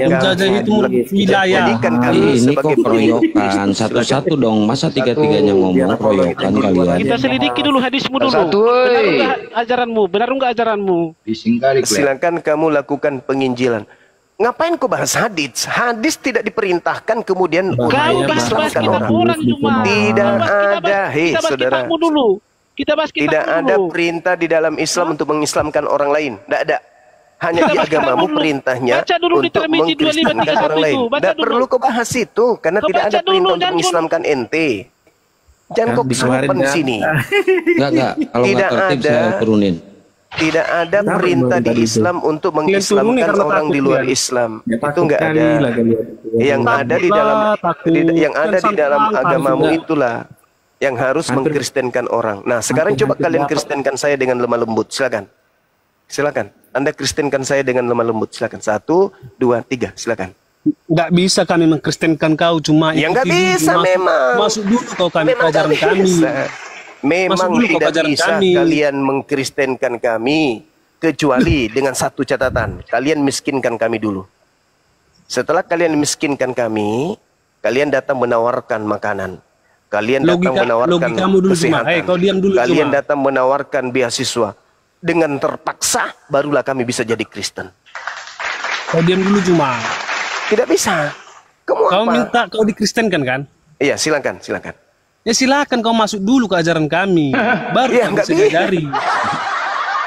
wilayah. Ini kok keroyokan satu-satu dong, masa tiga-tiganya ngomong keroyokan kalian. Kita selidiki dulu hadismu dulu. Benar enggak ajaranmu? Silakan kamu lakukan penginjilan. Ngapain kau bahas hadis? Hadis tidak diperintahkan kemudian kau bahas orang cuma. Tidak ada, hei saudara. Tidak ada perintah di dalam Islam untuk mengislamkan orang lain. Tidak ada. Hanya di agamamu perintahnya untuk mengkristenkan orang lain. Tidak perlu kau bahas itu karena tidak ada perintah untuk mengislamkan ente. Jangan kau kesurupan di sini. Enggak. Kalau nggak tertib saya turunin. Tidak ada perintah di Islam untuk mengislamkan orang di luar Islam. Itu enggak ada. Yang ada di dalam agamamu itulah yang harus mengkristenkan orang. Nah, sekarang coba kalian kristenkan saya dengan lemah lembut. Silakan. Anda kristenkan saya dengan lemah lembut. Silakan. 1, 2, 3. Silakan. Nggak bisa kami mengkristenkan kau cuma. Ya nggak bisa memang. Masuk dulu kau kami ajaran kami. Memang tidak bisa kalian mengkristenkan kami kecuali dengan satu catatan. Kalian miskinkan kami dulu. Setelah kalian miskinkan kami, kalian datang menawarkan makanan. Kalian datang menawarkan kesehatan. Kalian datang menawarkan beasiswa. Dengan terpaksa barulah kami bisa jadi Kristen. Kau diam dulu cuma. Tidak bisa. Kau minta kau dikristenkan kan? Iya, silakan. Ya silakan kau masuk dulu ke ajaran kami. Baru ya, kami bisa diajari.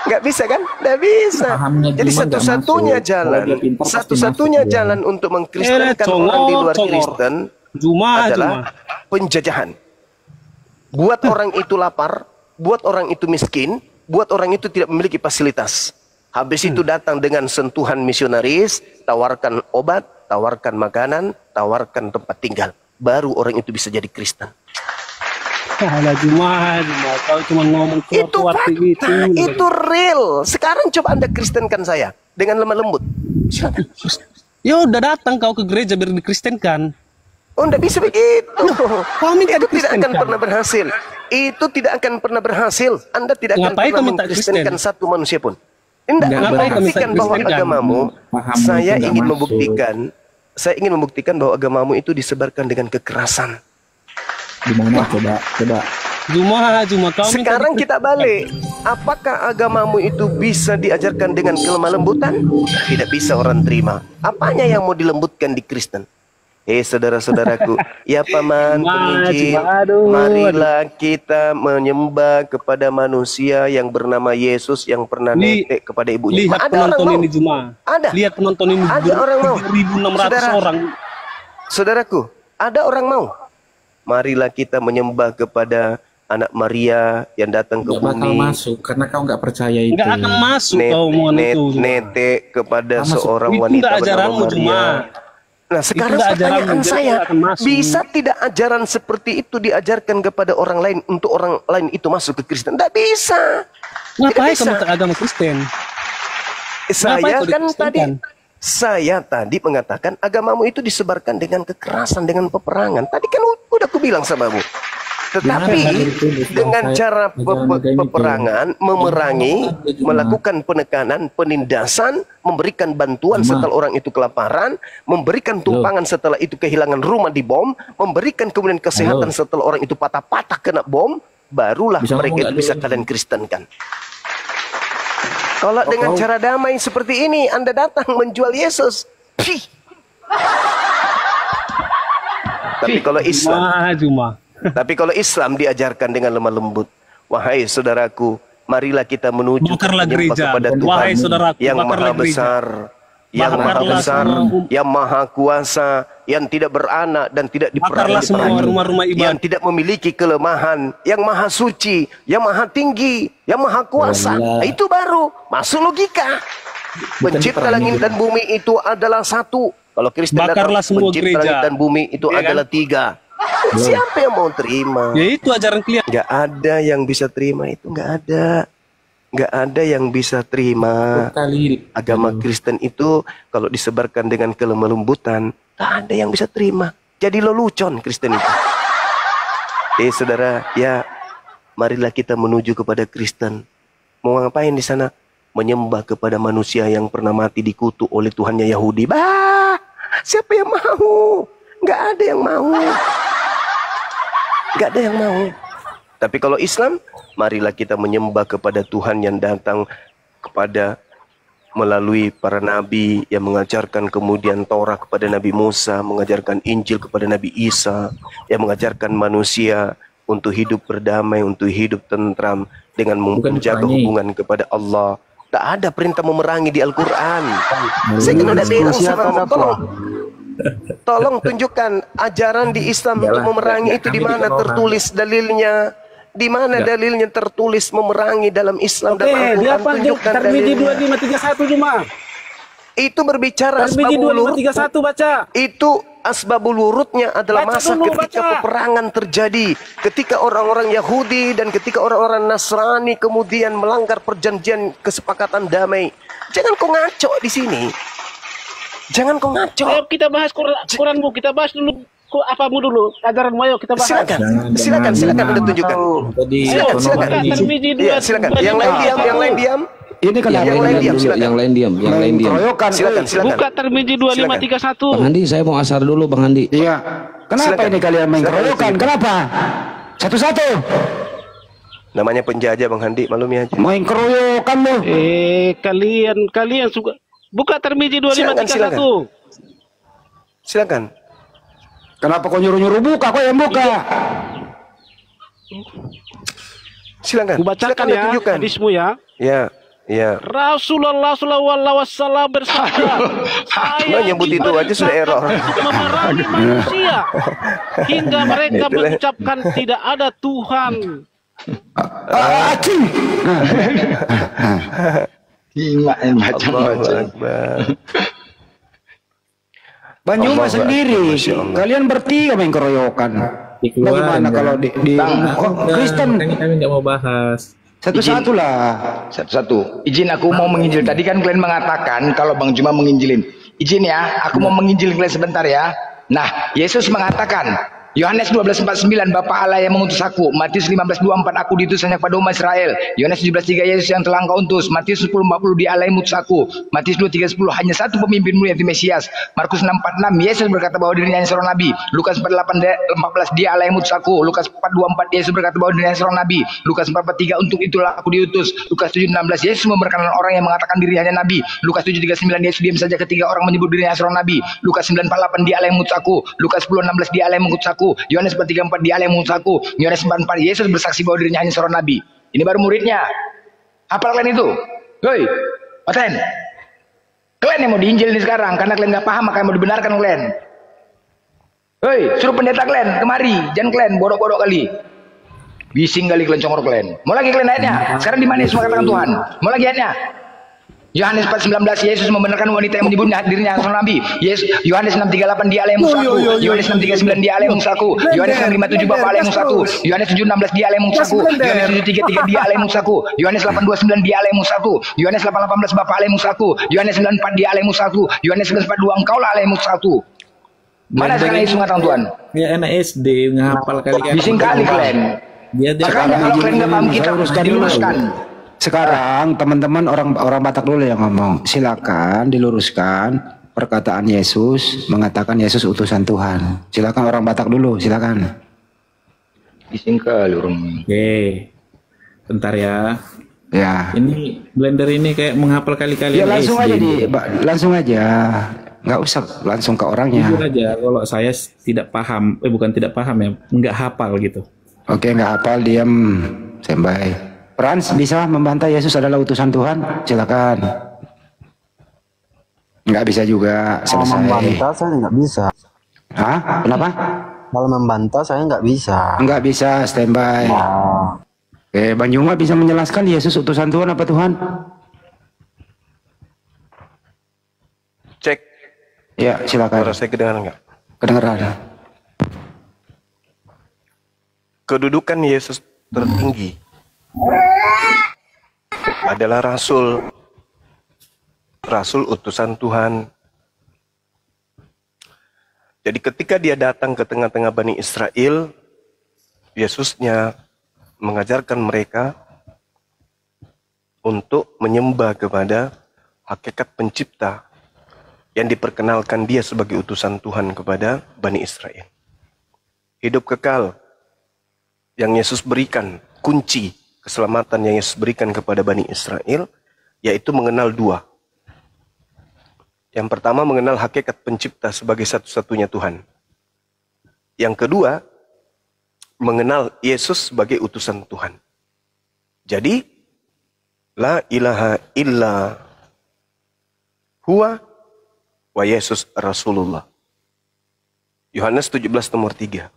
Nggak bisa kan? Nggak bisa. Jadi satu-satunya jalan untuk mengkristenkan orang di luar Kristen adalah penjajahan. Buat orang itu lapar, buat orang itu miskin, buat orang itu tidak memiliki fasilitas. Habis itu datang dengan sentuhan misionaris, tawarkan obat, tawarkan makanan, tawarkan tempat tinggal. Baru orang itu bisa jadi Kristen. Alah Juma, kau cuma ngomong Itu keluar fakta, gitu. itu real. Sekarang coba Anda kristenkan saya dengan lemah lembut. Silakan. Ya udah datang kau ke gereja biar dikristenkan. Oh, enggak bisa begitu. Kau minta Itu tidak akan dikristenkan. pernah berhasil. Itu tidak akan pernah berhasil. Anda tidak akan Ngapain pernah kau minta mengkristenkan Kristen? satu manusia pun. Tidak, Nggak ngapain kau minta buktikan bahwa Kristen kan? agamamu, Pahammu saya itu nggak ingin masuk. membuktikan, saya ingin membuktikan bahwa agamamu itu disebarkan dengan kekerasan. Gimana coba Juma kau minta Sekarang kita balik. Apakah agamamu itu bisa diajarkan dengan kelemah lembutan? Tidak bisa orang terima. Apanya yang mau dilembutkan di Kristen? Saudara-saudaraku, ya paman penginjil, marilah kita menyembah kepada manusia yang bernama Yesus yang pernah netek kepada ibunya. Lihat Ada orang penonton mau? ini Juma. Ada. Lihat penonton ini. Ada orang mau. 1.600 Saudara. orang. Saudaraku, ada orang mau? Marilah kita menyembah kepada anak Maria yang datang ke nggak bakal bumi. masuk karena kau nggak percaya itu. Nggak akan masuk kau omongan itu. Juma. Netek kepada Masuk. seorang Itu wanita nggak bernama ajaranmu Maria. Juma. Nah sekarang nggak pertanyaan ajaranmu, jadi saya, nggak akan masuk. bisa tidak ajaran seperti itu diajarkan kepada orang lain untuk orang lain itu masuk ke Kristen? Tidak bisa. Ngapain Tidak kamu bisa. agama Kristen? Saya kau kan tadi, dikristenkan? saya tadi mengatakan agamamu itu disebarkan dengan kekerasan, dengan peperangan. Tadi kan udah aku bilang sama mu. Tetapi Gimana itu, dengan saya cara agama itu? peperangan, memerangi, melakukan penekanan, penindasan, memberikan bantuan setelah orang itu kelaparan, memberikan tumpangan setelah itu kehilangan rumah di bom, memberikan kemudian kesehatan setelah orang itu patah-patah kena bom, barulah Bisa mereka ngomong itu nggak bisa dulu? kalian kristenkan. Kalau dengan cara damai seperti ini Anda datang menjual Yesus, Pih. Tapi kalau Islam, Juma. tapi kalau Islam diajarkan dengan lemah lembut, wahai saudaraku, marilah kita menuju Bakarlah menyembah gereja. kepada Tuhan Wahai saudaraku, yang bakarlah maha gereja. besar, yang maha Bakarlah besar, semua- yang maha kuasa, yang tidak beranak dan tidak Bakarlah semua diperangi, rumah-rumah ibadah. yang tidak memiliki kelemahan, yang maha suci, yang maha tinggi, yang maha kuasa. Allah. Nah, itu baru masuk logika. Pencipta diperangi langit juga. dan bumi itu adalah satu. Kalau Kristen Bakarlah datang, semua pencipta gereja. langit dan bumi itu Iya kan? adalah tiga. Siapa yang mau terima? Ya itu ajaran kalian. Nggak ada yang bisa terima itu, nggak ada. Nggak ada yang bisa terima. Kali Agama Kristen itu kalau disebarkan dengan kelemah lembutan, nggak ada yang bisa terima. Jadi lelucon Kristen itu. Saudara, ya marilah kita menuju kepada Kristen. Mau ngapain di sana? Menyembah kepada manusia yang pernah mati dikutuk oleh Tuhannya Yahudi. Bah, siapa yang mau? Nggak ada yang mau. Nggak ada yang mau. Tapi kalau Islam, marilah kita menyembah kepada Tuhan yang datang kepada melalui para nabi yang mengajarkan kemudian Taurat kepada Nabi Musa, mengajarkan Injil kepada Nabi Isa, yang mengajarkan manusia untuk hidup berdamai, untuk hidup tentram dengan menjaga diperangi. hubungan kepada Allah. Tak ada perintah memerangi di Al-Quran. Saya kan udah bilang sama kamu, tolong tunjukkan ajaran di Islam Yalah, untuk memerangi ya, itu di kami mana juga tertulis dalilnya. Di mana Ya. dalilnya tertulis memerangi dalam Islam Oke, dan dia Al-Quran, apa? tunjukkan Termiji dalilnya. 2531 Juma. Itu berbicara Termiji asbabul wurud. 2531 baca. Itu asbabul wurudnya adalah Baca masa dulu, ketika baca. peperangan terjadi, ketika orang-orang Yahudi dan ketika orang-orang Nasrani kemudian melanggar perjanjian kesepakatan damai. Jangan kau ngaco di sini. Jangan kau ngaco. Ayo kita bahas Quranmu, kita bahas dulu apamu dulu, ajaranmu ayo kita bahas. Silakan, Jangan, silakan Anda jangan. tunjukkan. Tadi Silakan, ekonomi silakan. ini. Termiji Iya, silakan. Yang lain diam, yang lain diam. Ini kan Yang lain diam, silakan. yang lain diam, yang lain diam. Silakan, silakan. Buka Termiji 2531. Bang Andi, saya mau asar dulu, Bang Andi. Iya. Kenapa Silakan. ini kalian main Silakan, keroyokan? silakan. Kenapa? Satu-satu. Namanya penjajah Bang Handi, maklumi aja. Main keroyokan lo. Kalian suka buka Termiji 2531. Silakan. Kenapa kau nyuruh-nyuruh buka? Kau yang buka. Silakan. Kubacakan Silakan Anda ya tunjukkan. hadismu ya. Ya, ya. Rasulullah SAW bersabda, saya Nyebut itu aja sudah error. untuk memerangi manusia hingga mereka Itulah. mengucapkan tidak ada Tuhan. Acing. Allahu Akbar. Banyuma Allah sendiri. Masya Allah. Kalian bertiga main keroyokan. Dikeluarin, Bagaimana kan? kalau di Kristen? Makanya kami nggak mau bahas. Satu-satu lah. Satu-satu. Izin aku mau menginjil. Tadi kan kalian mengatakan kalau Bang Juma menginjilin. Izin ya, aku mau menginjil kalian sebentar ya. Nah, Yesus mengatakan, Yohanes 12:49, Bapa Allah yang mengutus aku. Matius 15:24, aku diutus hanya kepada umat Israel. Yohanes 17:3, Yesus yang telah engkau utus. Matius 10:40, dia Allah yang mengutus aku. Matius 23:10, hanya satu pemimpinmu yaitu Mesias. Markus 6:46, Yesus berkata bahwa dirinya hanya seorang nabi. Lukas 4:14, dia Allah yang mengutus aku. Lukas 4:24, Yesus berkata bahwa dirinya seorang nabi. Lukas 4:3, untuk itulah aku diutus. Lukas 7:16, Yesus memberkahi orang yang mengatakan dirinya hanya nabi. Lukas 7:39, Yesus diam saja ketika orang menyebut dirinya seorang nabi. Lukas 9:48, dia Allah yang mengutus aku. Lukas 10:16, dia Allah yang mengutus aku. Yohanes 4:34, dia Allah yang mengutus aku. Yohanes 4:4, Yesus bersaksi bahwa dirinya hanya seorang nabi. Ini baru muridnya. Hafal kalian itu? Hoi, Paten. Kalian yang mau diinjil ini sekarang karena kalian nggak paham makanya mau dibenarkan kalian. Hoi, suruh pendeta kalian kemari, jangan kalian bodoh-bodoh kali. Bising kali kalian congor kalian. Mau lagi kalian ayatnya? Sekarang di mana Yesus mengatakan Tuhan? Mau lagi ayatnya? Yohanes 4:19, Yesus membenarkan wanita yang menyebut dirinya seorang nabi. Yohanes 6:38, dia Allah yang mengutus aku. Yohanes 6:39, dia Allah yang mengutus aku. Yohanes 6:57, Bapa Allah yang mengutus aku. Yohanes 7:16, dia Allah yang mengutus aku. Yohanes 7:33, dia Allah yang mengutus aku. Yohanes 8:29, dia Allah yang mengutus aku. Yohanes 8:18, Bapa Allah yang mengutus aku. Yohanes 9:4, dia Allah yang mengutus aku. Yohanes 11:42, engkau lah Allah yang mengutus aku. Mana sekarang Yesus mengatakan Tuhan? Ya anak SD ngapal kali-kali. Bising kali kalian. Makanya kalau kalian nggak paham kita diluruskan. Sekarang teman-teman orang Batak dulu yang ngomong. Silakan diluruskan perkataan Yesus mengatakan Yesus utusan Tuhan. Silakan orang Batak dulu, silakan. Disingkal orang. Oke. Bentar ya. Ya. Ini blender ini kayak menghafal kali-kali. Ya langsung SD. aja langsung aja. Nggak usah langsung ke orangnya. Jujur aja kalau saya tidak paham, bukan tidak paham ya, nggak hafal gitu. Oke, nggak hafal, diam, standby. Frans bisa membantah Yesus adalah utusan Tuhan? Silakan. Nggak bisa juga, Kalau selesai. membantah saya nggak bisa. Hah? Kenapa? Kalau membantah saya nggak bisa. Nggak bisa, standby. Oke, Bang Juma bisa menjelaskan Yesus utusan Tuhan apa Tuhan? Cek. Ya, silakan. Suara saya kedengaran nggak? Kedengeran. Kedudukan Yesus tertinggi adalah rasul utusan Tuhan. Jadi ketika dia datang ke tengah-tengah Bani Israel, Yesusnya mengajarkan mereka untuk menyembah kepada hakikat pencipta yang diperkenalkan dia sebagai utusan Tuhan kepada Bani Israel. Hidup kekal yang Yesus berikan, kunci keselamatan yang Yesus berikan kepada Bani Israel, yaitu mengenal dua. Yang pertama mengenal hakikat pencipta sebagai satu-satunya Tuhan. Yang kedua, mengenal Yesus sebagai utusan Tuhan. Jadi, la ilaha illa huwa wa Yesus Rasulullah. Yohanes 17:3.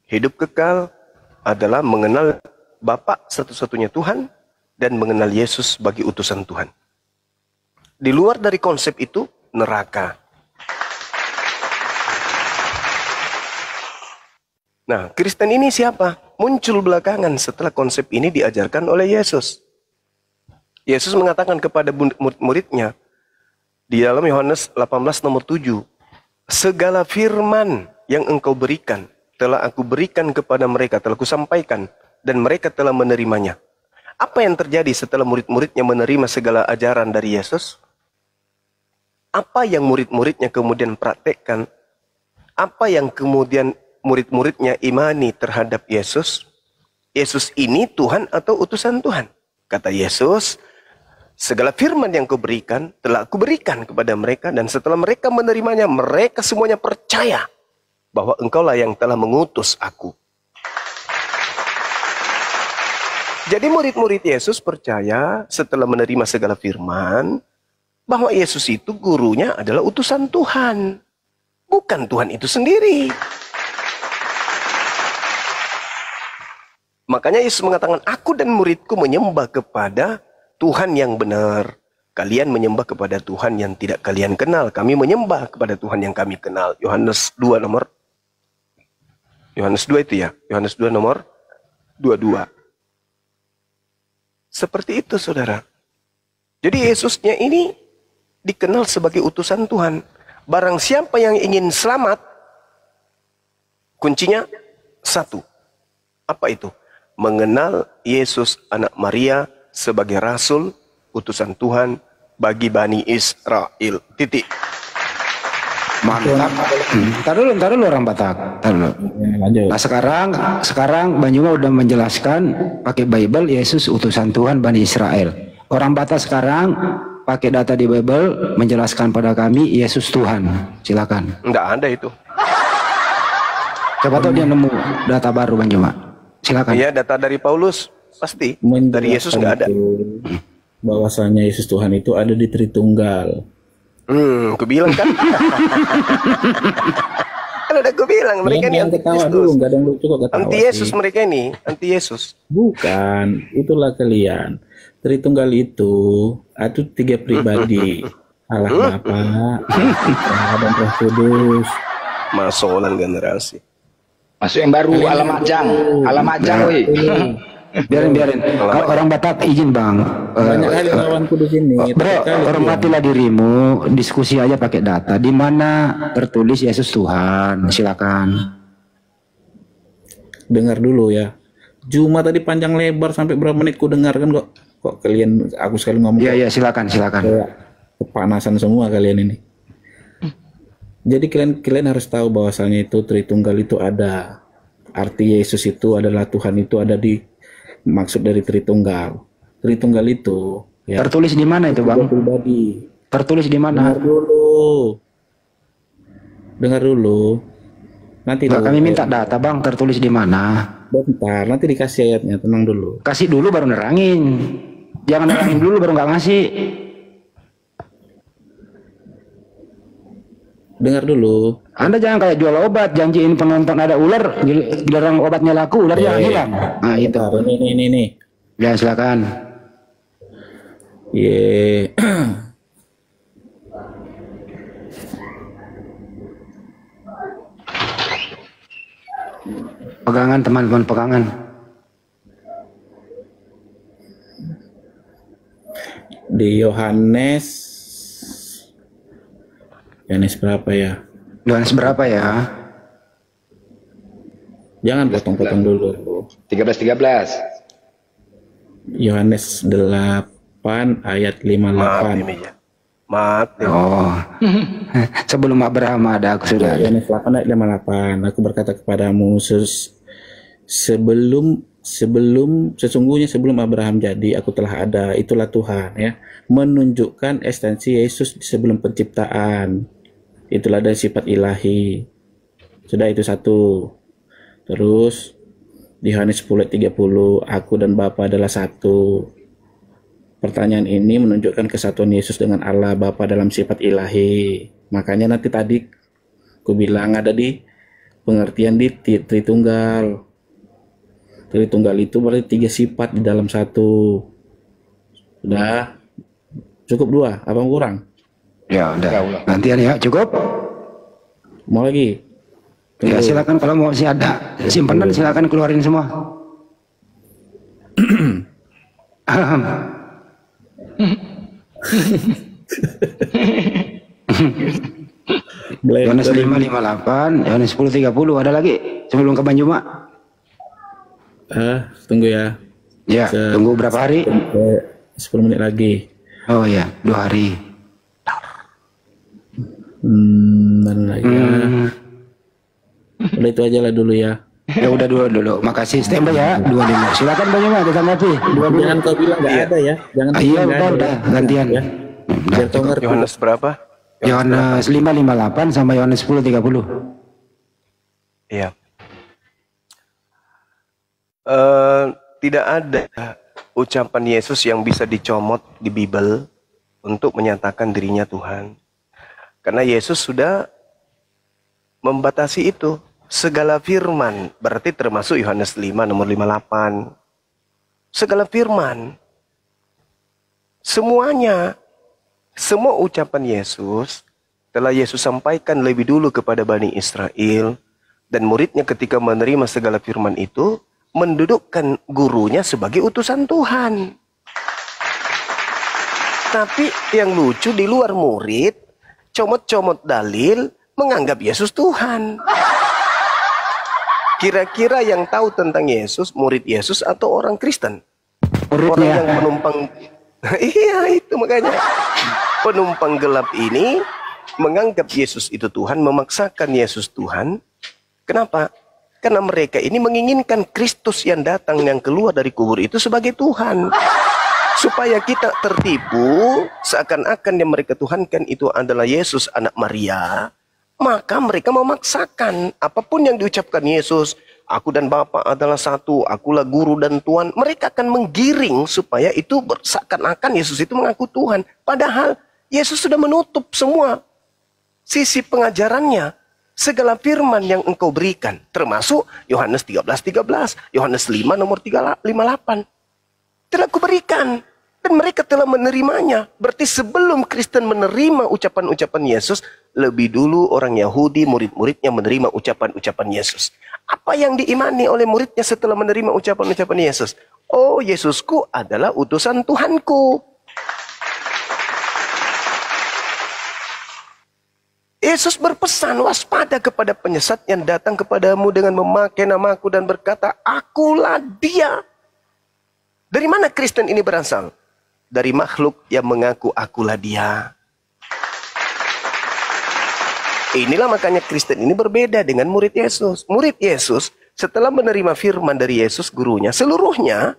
Hidup kekal adalah mengenal Bapa satu-satunya Tuhan dan mengenal Yesus sebagai utusan Tuhan. Di luar dari konsep itu, neraka. Nah, Kristen ini siapa? Muncul belakangan setelah konsep ini diajarkan oleh Yesus. Yesus mengatakan kepada murid-muridnya di dalam Yohanes 18:7, segala firman yang engkau berikan telah aku berikan kepada mereka, telah kusampaikan, dan mereka telah menerimanya. Apa yang terjadi setelah murid-muridnya menerima segala ajaran dari Yesus? Apa yang murid-muridnya kemudian praktekkan? Apa yang kemudian murid-muridnya imani terhadap Yesus? Yesus ini Tuhan atau utusan Tuhan? Kata Yesus, segala firman yang kau berikan telah aku berikan kepada mereka, dan setelah mereka menerimanya, mereka semuanya percaya bahwa engkaulah yang telah mengutus aku. Jadi murid-murid Yesus percaya setelah menerima segala firman bahwa Yesus itu gurunya adalah utusan Tuhan. Bukan Tuhan itu sendiri. Makanya Yesus mengatakan, aku dan muridku menyembah kepada Tuhan yang benar. Kalian menyembah kepada Tuhan yang tidak kalian kenal. Kami menyembah kepada Tuhan yang kami kenal. Yohanes 2 nomor Yohanes 2 itu ya. Yohanes 2 nomor 22. Seperti itu, saudara. Jadi Yesusnya ini dikenal sebagai utusan Tuhan. Barang siapa yang ingin selamat, kuncinya satu. Apa itu? Mengenal Yesus anak Maria sebagai rasul, utusan Tuhan bagi Bani Israel. Titik. Mantap. Ntar dulu orang Batak. Ntar dulu. Lanjut. Nah sekarang Bang Juma udah menjelaskan pakai Bible Yesus utusan Tuhan Bani Israel. Orang Batak sekarang pakai data di Bible menjelaskan pada kami Yesus Tuhan. Silakan. Enggak ada itu. Coba tahu dia nemu data baru Bang Juma. Silakan. Iya, data dari Paulus pasti. Dari Yesus nggak ada. Bahwasanya Yesus Tuhan itu ada di Tritunggal. Aku bilang kan. Kan udah aku bilang mereka ini anti Yesus. Nggak ada yang lucu kok ketawa. Anti Yesus mereka ini, anti Yesus. Bukan, itulah kalian. Tritunggal itu ada 3 pribadi. Allah Bapa, Allah dan Roh Kudus. Masolan generasi. Masuk yang baru, Alamajang, woi. Biarin. Kalau orang Batak izin Bang. Banyak kali lawanku di sini. Bro, hormatilah dirimu, diskusi aja pakai data. Di mana tertulis Yesus Tuhan? Silakan. Dengar dulu ya. Cuma tadi panjang lebar sampai berapa menit ku dengar kan kok kalian aku sekali ngomong. Iya, silakan. Kepanasan semua kalian ini. Jadi kalian harus tahu bahwasanya itu Tritunggal itu ada. Arti Yesus itu adalah Tuhan itu ada di maksud dari Tritunggal. Tritunggal itu ya, tertulis di mana itu Bang? Pribadi. Tertulis di mana? Dengar dulu. Nanti kami minta data Bang, tertulis di mana? Bentar, nanti dikasih ayatnya, tenang dulu. Kasih dulu baru nerangin. Jangan nerangin dulu baru nggak ngasih. Dengar dulu. Anda jangan kayak jual obat, janjiin penonton ada ular, giliran obatnya laku, ular jangan hilang. Nah itu. Ini. Ya silakan. Pegangan teman-teman, pegangan. Di Yohanes berapa ya? Yohanes berapa ya? Jangan potong-potong dulu. 13. Yohanes 8 ayat 58. Mati. Oh. Sebelum Abraham ada aku sudah. Yohanes 8 ayat 58. Aku berkata kepadamu sebelum Abraham jadi aku telah ada. Itulah Tuhan ya. Menunjukkan esensi Yesus sebelum penciptaan. Itulah dari sifat ilahi. Sudah itu satu. Terus di Yohanes 10:30 aku dan Bapa adalah satu. Pertanyaan ini menunjukkan kesatuan Yesus dengan Allah Bapa dalam sifat ilahi. Makanya nanti tadi aku bilang ada di pengertian di Tritunggal. Tritunggal itu berarti 3 sifat di dalam satu. Sudah cukup 2, apa kurang? Ya udah. Gantian ya, cukup? Mau lagi? Ya silakan kalau mau sih ada simpanan silakan keluarin semua. Yohanes 5:58, Yohanes 10:30 ada lagi sebelum ke Banjuma? Tunggu ya. Ya, tunggu berapa hari? 10 menit lagi. Oh ya, 2 hari. Mana lagi ya? Udah itu aja lah dulu ya. Ya udah dulu. Makasih. Standby ya. 25. Silakan Bang Yoma, ditanggapi. Jangan kau bilang nggak ada ya. Jangan. Iya udah gantian. Ya. Biar kau ngerti. Yohanes berapa? Yohanes 5:58 sama Yohanes 10:30. Iya. Tidak ada ucapan Yesus yang bisa dicomot di Bible untuk menyatakan dirinya Tuhan. Karena Yesus sudah membatasi itu. Segala firman, berarti termasuk Yohanes 5 nomor 58. Segala firman, semuanya, semua ucapan Yesus telah Yesus sampaikan lebih dulu kepada Bani Israel Dan muridnya ketika menerima segala firman itu, mendudukkan gurunya sebagai utusan Tuhan. Tapi yang lucu, di luar murid, comot-comot dalil, menganggap Yesus Tuhan. Kira-kira yang tahu tentang Yesus, murid Yesus atau orang Kristen? Orang yang penumpang. Iya, itu makanya. Penumpang gelap ini menganggap Yesus itu Tuhan, memaksakan Yesus Tuhan. Kenapa? Karena mereka ini menginginkan Kristus yang datang, yang keluar dari kubur itu sebagai Tuhan. Supaya kita tertipu, seakan-akan yang mereka tuhankan itu adalah Yesus anak Maria. Maka mereka memaksakan apapun yang diucapkan Yesus. Aku dan Bapa adalah satu, akulah guru dan Tuhan. Mereka akan menggiring supaya itu seakan-akan Yesus itu mengaku Tuhan. Padahal Yesus sudah menutup semua sisi pengajarannya. Segala firman yang engkau berikan, termasuk Yohanes 13:13, Yohanes 5 nomor 58. Telah kuberikan, dan mereka telah menerimanya. Berarti sebelum Kristen menerima ucapan-ucapan Yesus, lebih dulu orang Yahudi, murid-muridnya menerima ucapan-ucapan Yesus. Apa yang diimani oleh muridnya setelah menerima ucapan-ucapan Yesus? Oh, Yesusku adalah utusan Tuhanku. Yesus berpesan, waspada kepada penyesat yang datang kepadamu dengan memakai namaku dan berkata, akulah dia. Dari mana Kristen ini berasal? Dari makhluk yang mengaku akulah dia. Inilah makanya Kristen ini berbeda dengan murid Yesus. Murid Yesus setelah menerima firman dari Yesus gurunya, seluruhnya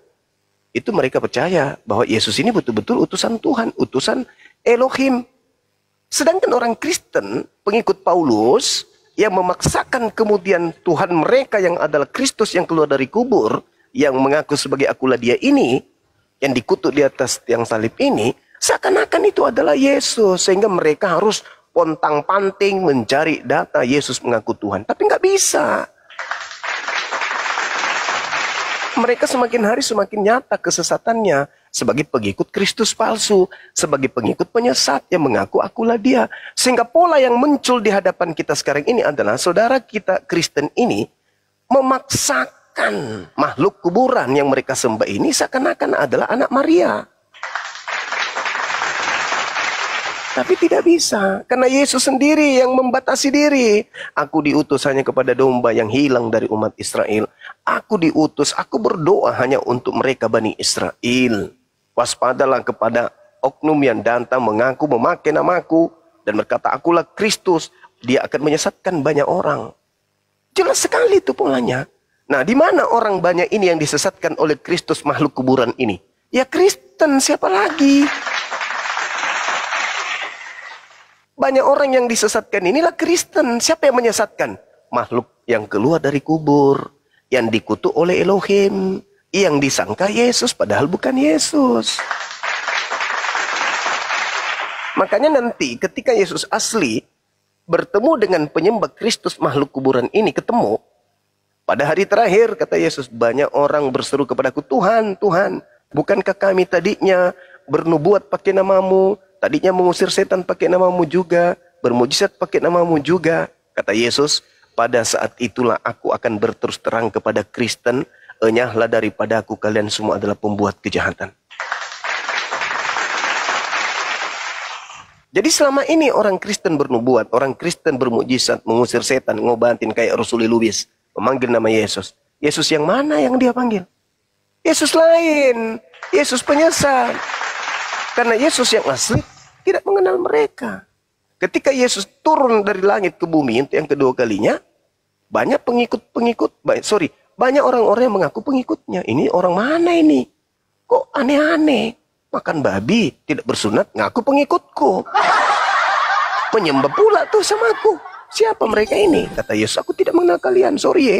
itu mereka percaya bahwa Yesus ini betul-betul utusan Tuhan, utusan Elohim. Sedangkan orang Kristen, pengikut Paulus, yang memaksakan kemudian Tuhan mereka yang adalah Kristus yang keluar dari kubur, yang mengaku sebagai akulah dia ini, yang dikutuk di atas tiang salib ini, seakan-akan itu adalah Yesus. Sehingga mereka harus pontang-panting mencari data Yesus mengaku Tuhan. Tapi nggak bisa. Mereka semakin hari semakin nyata kesesatannya. Sebagai pengikut Kristus palsu, sebagai pengikut penyesat yang mengaku akulah dia. Sehingga pola yang muncul di hadapan kita sekarang ini adalah saudara kita Kristen ini memaksakan makhluk kuburan yang mereka sembah ini seakan-akan adalah anak Maria. Tapi tidak bisa, karena Yesus sendiri yang membatasi diri. Aku diutus hanya kepada domba yang hilang dari umat Israel. Aku diutus, aku berdoa hanya untuk mereka Bani Israel. Waspadalah kepada oknum yang datang mengaku memakai namaku dan berkata akulah Kristus. Dia akan menyesatkan banyak orang. Jelas sekali itu polanya. Nah, di mana orang banyak ini yang disesatkan oleh Kristus makhluk kuburan ini? Ya Kristen, siapa lagi? Banyak orang yang disesatkan inilah Kristen. Siapa yang menyesatkan? Makhluk yang keluar dari kubur, yang dikutuk oleh Elohim, yang disangka Yesus padahal bukan Yesus. Makanya nanti ketika Yesus asli bertemu dengan penyembah Kristus makhluk kuburan ini ketemu, pada hari terakhir kata Yesus, banyak orang berseru kepadaku, Tuhan, Tuhan, bukankah kami tadinya bernubuat pakai namamu, tadinya mengusir setan pakai namamu juga, bermujizat pakai namamu juga. Kata Yesus, pada saat itulah aku akan berterus terang kepada Kristen, enyahlah daripada aku, kalian semua adalah pembuat kejahatan. Jadi selama ini orang Kristen bernubuat, orang Kristen bermujizat, mengusir setan, ngobatin kayak Rasul Lubis, memanggil nama Yesus. Yesus yang mana yang dia panggil? Yesus lain, Yesus penyesat. Karena Yesus yang asli tidak mengenal mereka. Ketika Yesus turun dari langit ke bumi untuk yang kedua kalinya, banyak banyak orang-orang yang mengaku pengikutnya. Ini orang mana ini? Kok aneh-aneh? Makan babi, tidak bersunat, ngaku pengikutku. Penyembah pula tuh sama aku. Siapa mereka ini? Kata Yesus, aku tidak mengenal kalian. Sorry ya.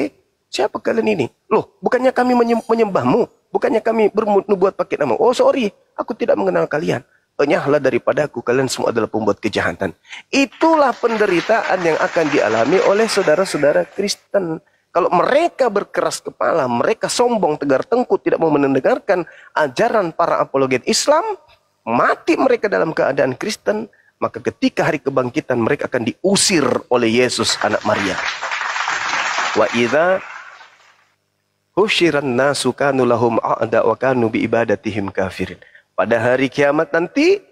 Siapa kalian ini? Loh, bukannya kami menyembahmu? Bukannya kami bernubuat pakai nama? Oh sorry, aku tidak mengenal kalian. Enyahlah daripadaku, kalian semua adalah pembuat kejahatan. Itulah penderitaan yang akan dialami oleh saudara-saudara Kristen. Kalau mereka berkeras kepala, mereka sombong, tegar tengkuk, tidak mau mendengarkan ajaran para apologet Islam, mati mereka dalam keadaan Kristen, maka ketika hari kebangkitan mereka akan diusir oleh Yesus anak Maria. Wa idza husyiran nasu kanu lahum a'da wa kanu bi ibadatihim kafirin. Pada hari kiamat nanti,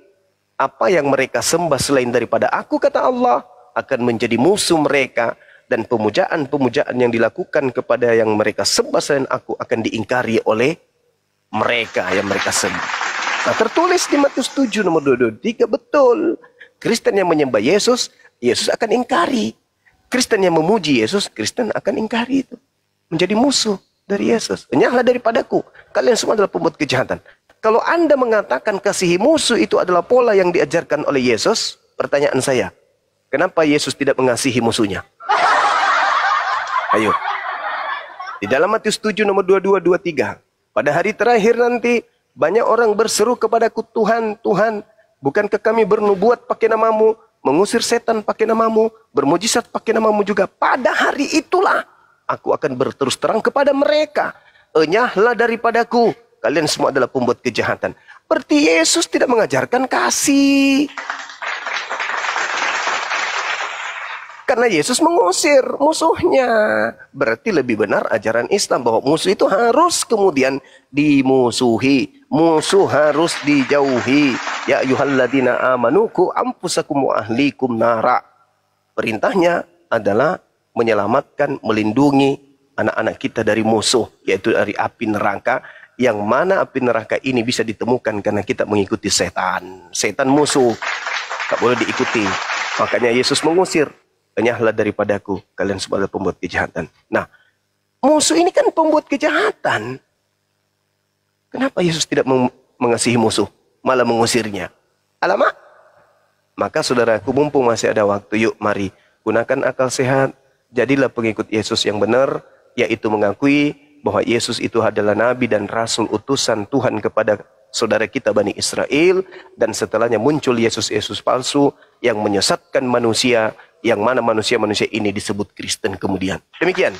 apa yang mereka sembah selain daripada aku, kata Allah, akan menjadi musuh mereka. Dan pemujaan-pemujaan yang dilakukan kepada yang mereka sembah selain aku akan diingkari oleh mereka yang mereka sembah. Nah, tertulis di Matius 7 nomor 223, betul. Kristen yang menyembah Yesus, Yesus akan ingkari. Kristen yang memuji Yesus, Kristen akan ingkari itu. Menjadi musuh dari Yesus. Enyahlah daripadaku, kalian semua adalah pembuat kejahatan. Kalau Anda mengatakan kasihi musuh itu adalah pola yang diajarkan oleh Yesus, pertanyaan saya, kenapa Yesus tidak mengasihi musuhnya? Ayo. Di dalam Matius 7 nomor 22-23. Pada hari terakhir nanti, banyak orang berseru kepadaku, Tuhan, Tuhan, bukankah kami bernubuat pakai namamu, mengusir setan pakai namamu, bermujizat pakai namamu juga. Pada hari itulah, aku akan berterus terang kepada mereka. Enyahlah daripadaku, kalian semua adalah pembuat kejahatan. Berarti Yesus tidak mengajarkan kasih. Karena Yesus mengusir musuhnya. Berarti lebih benar ajaran Islam bahwa musuh itu harus kemudian dimusuhi. Musuh harus dijauhi. Ya ayyuhalladzina amanu qu anfusakum wa ahlikum nara. Perintahnya adalah menyelamatkan, melindungi anak-anak kita dari musuh, yaitu dari api neraka. Yang mana api neraka ini bisa ditemukan karena kita mengikuti setan. Setan musuh, tak boleh diikuti. Makanya Yesus mengusir. Enyahlah daripadaku, kalian semua adalah pembuat kejahatan. Nah, musuh ini kan pembuat kejahatan. Kenapa Yesus tidak mengasihi musuh, malah mengusirnya? Alamak. Maka saudaraku, mumpung masih ada waktu, yuk mari gunakan akal sehat. Jadilah pengikut Yesus yang benar, yaitu mengakui bahwa Yesus itu adalah Nabi dan Rasul utusan Tuhan kepada saudara kita Bani Israel. Dan setelahnya muncul Yesus-Yesus palsu yang menyesatkan manusia, yang mana manusia-manusia ini disebut Kristen kemudian. Demikian.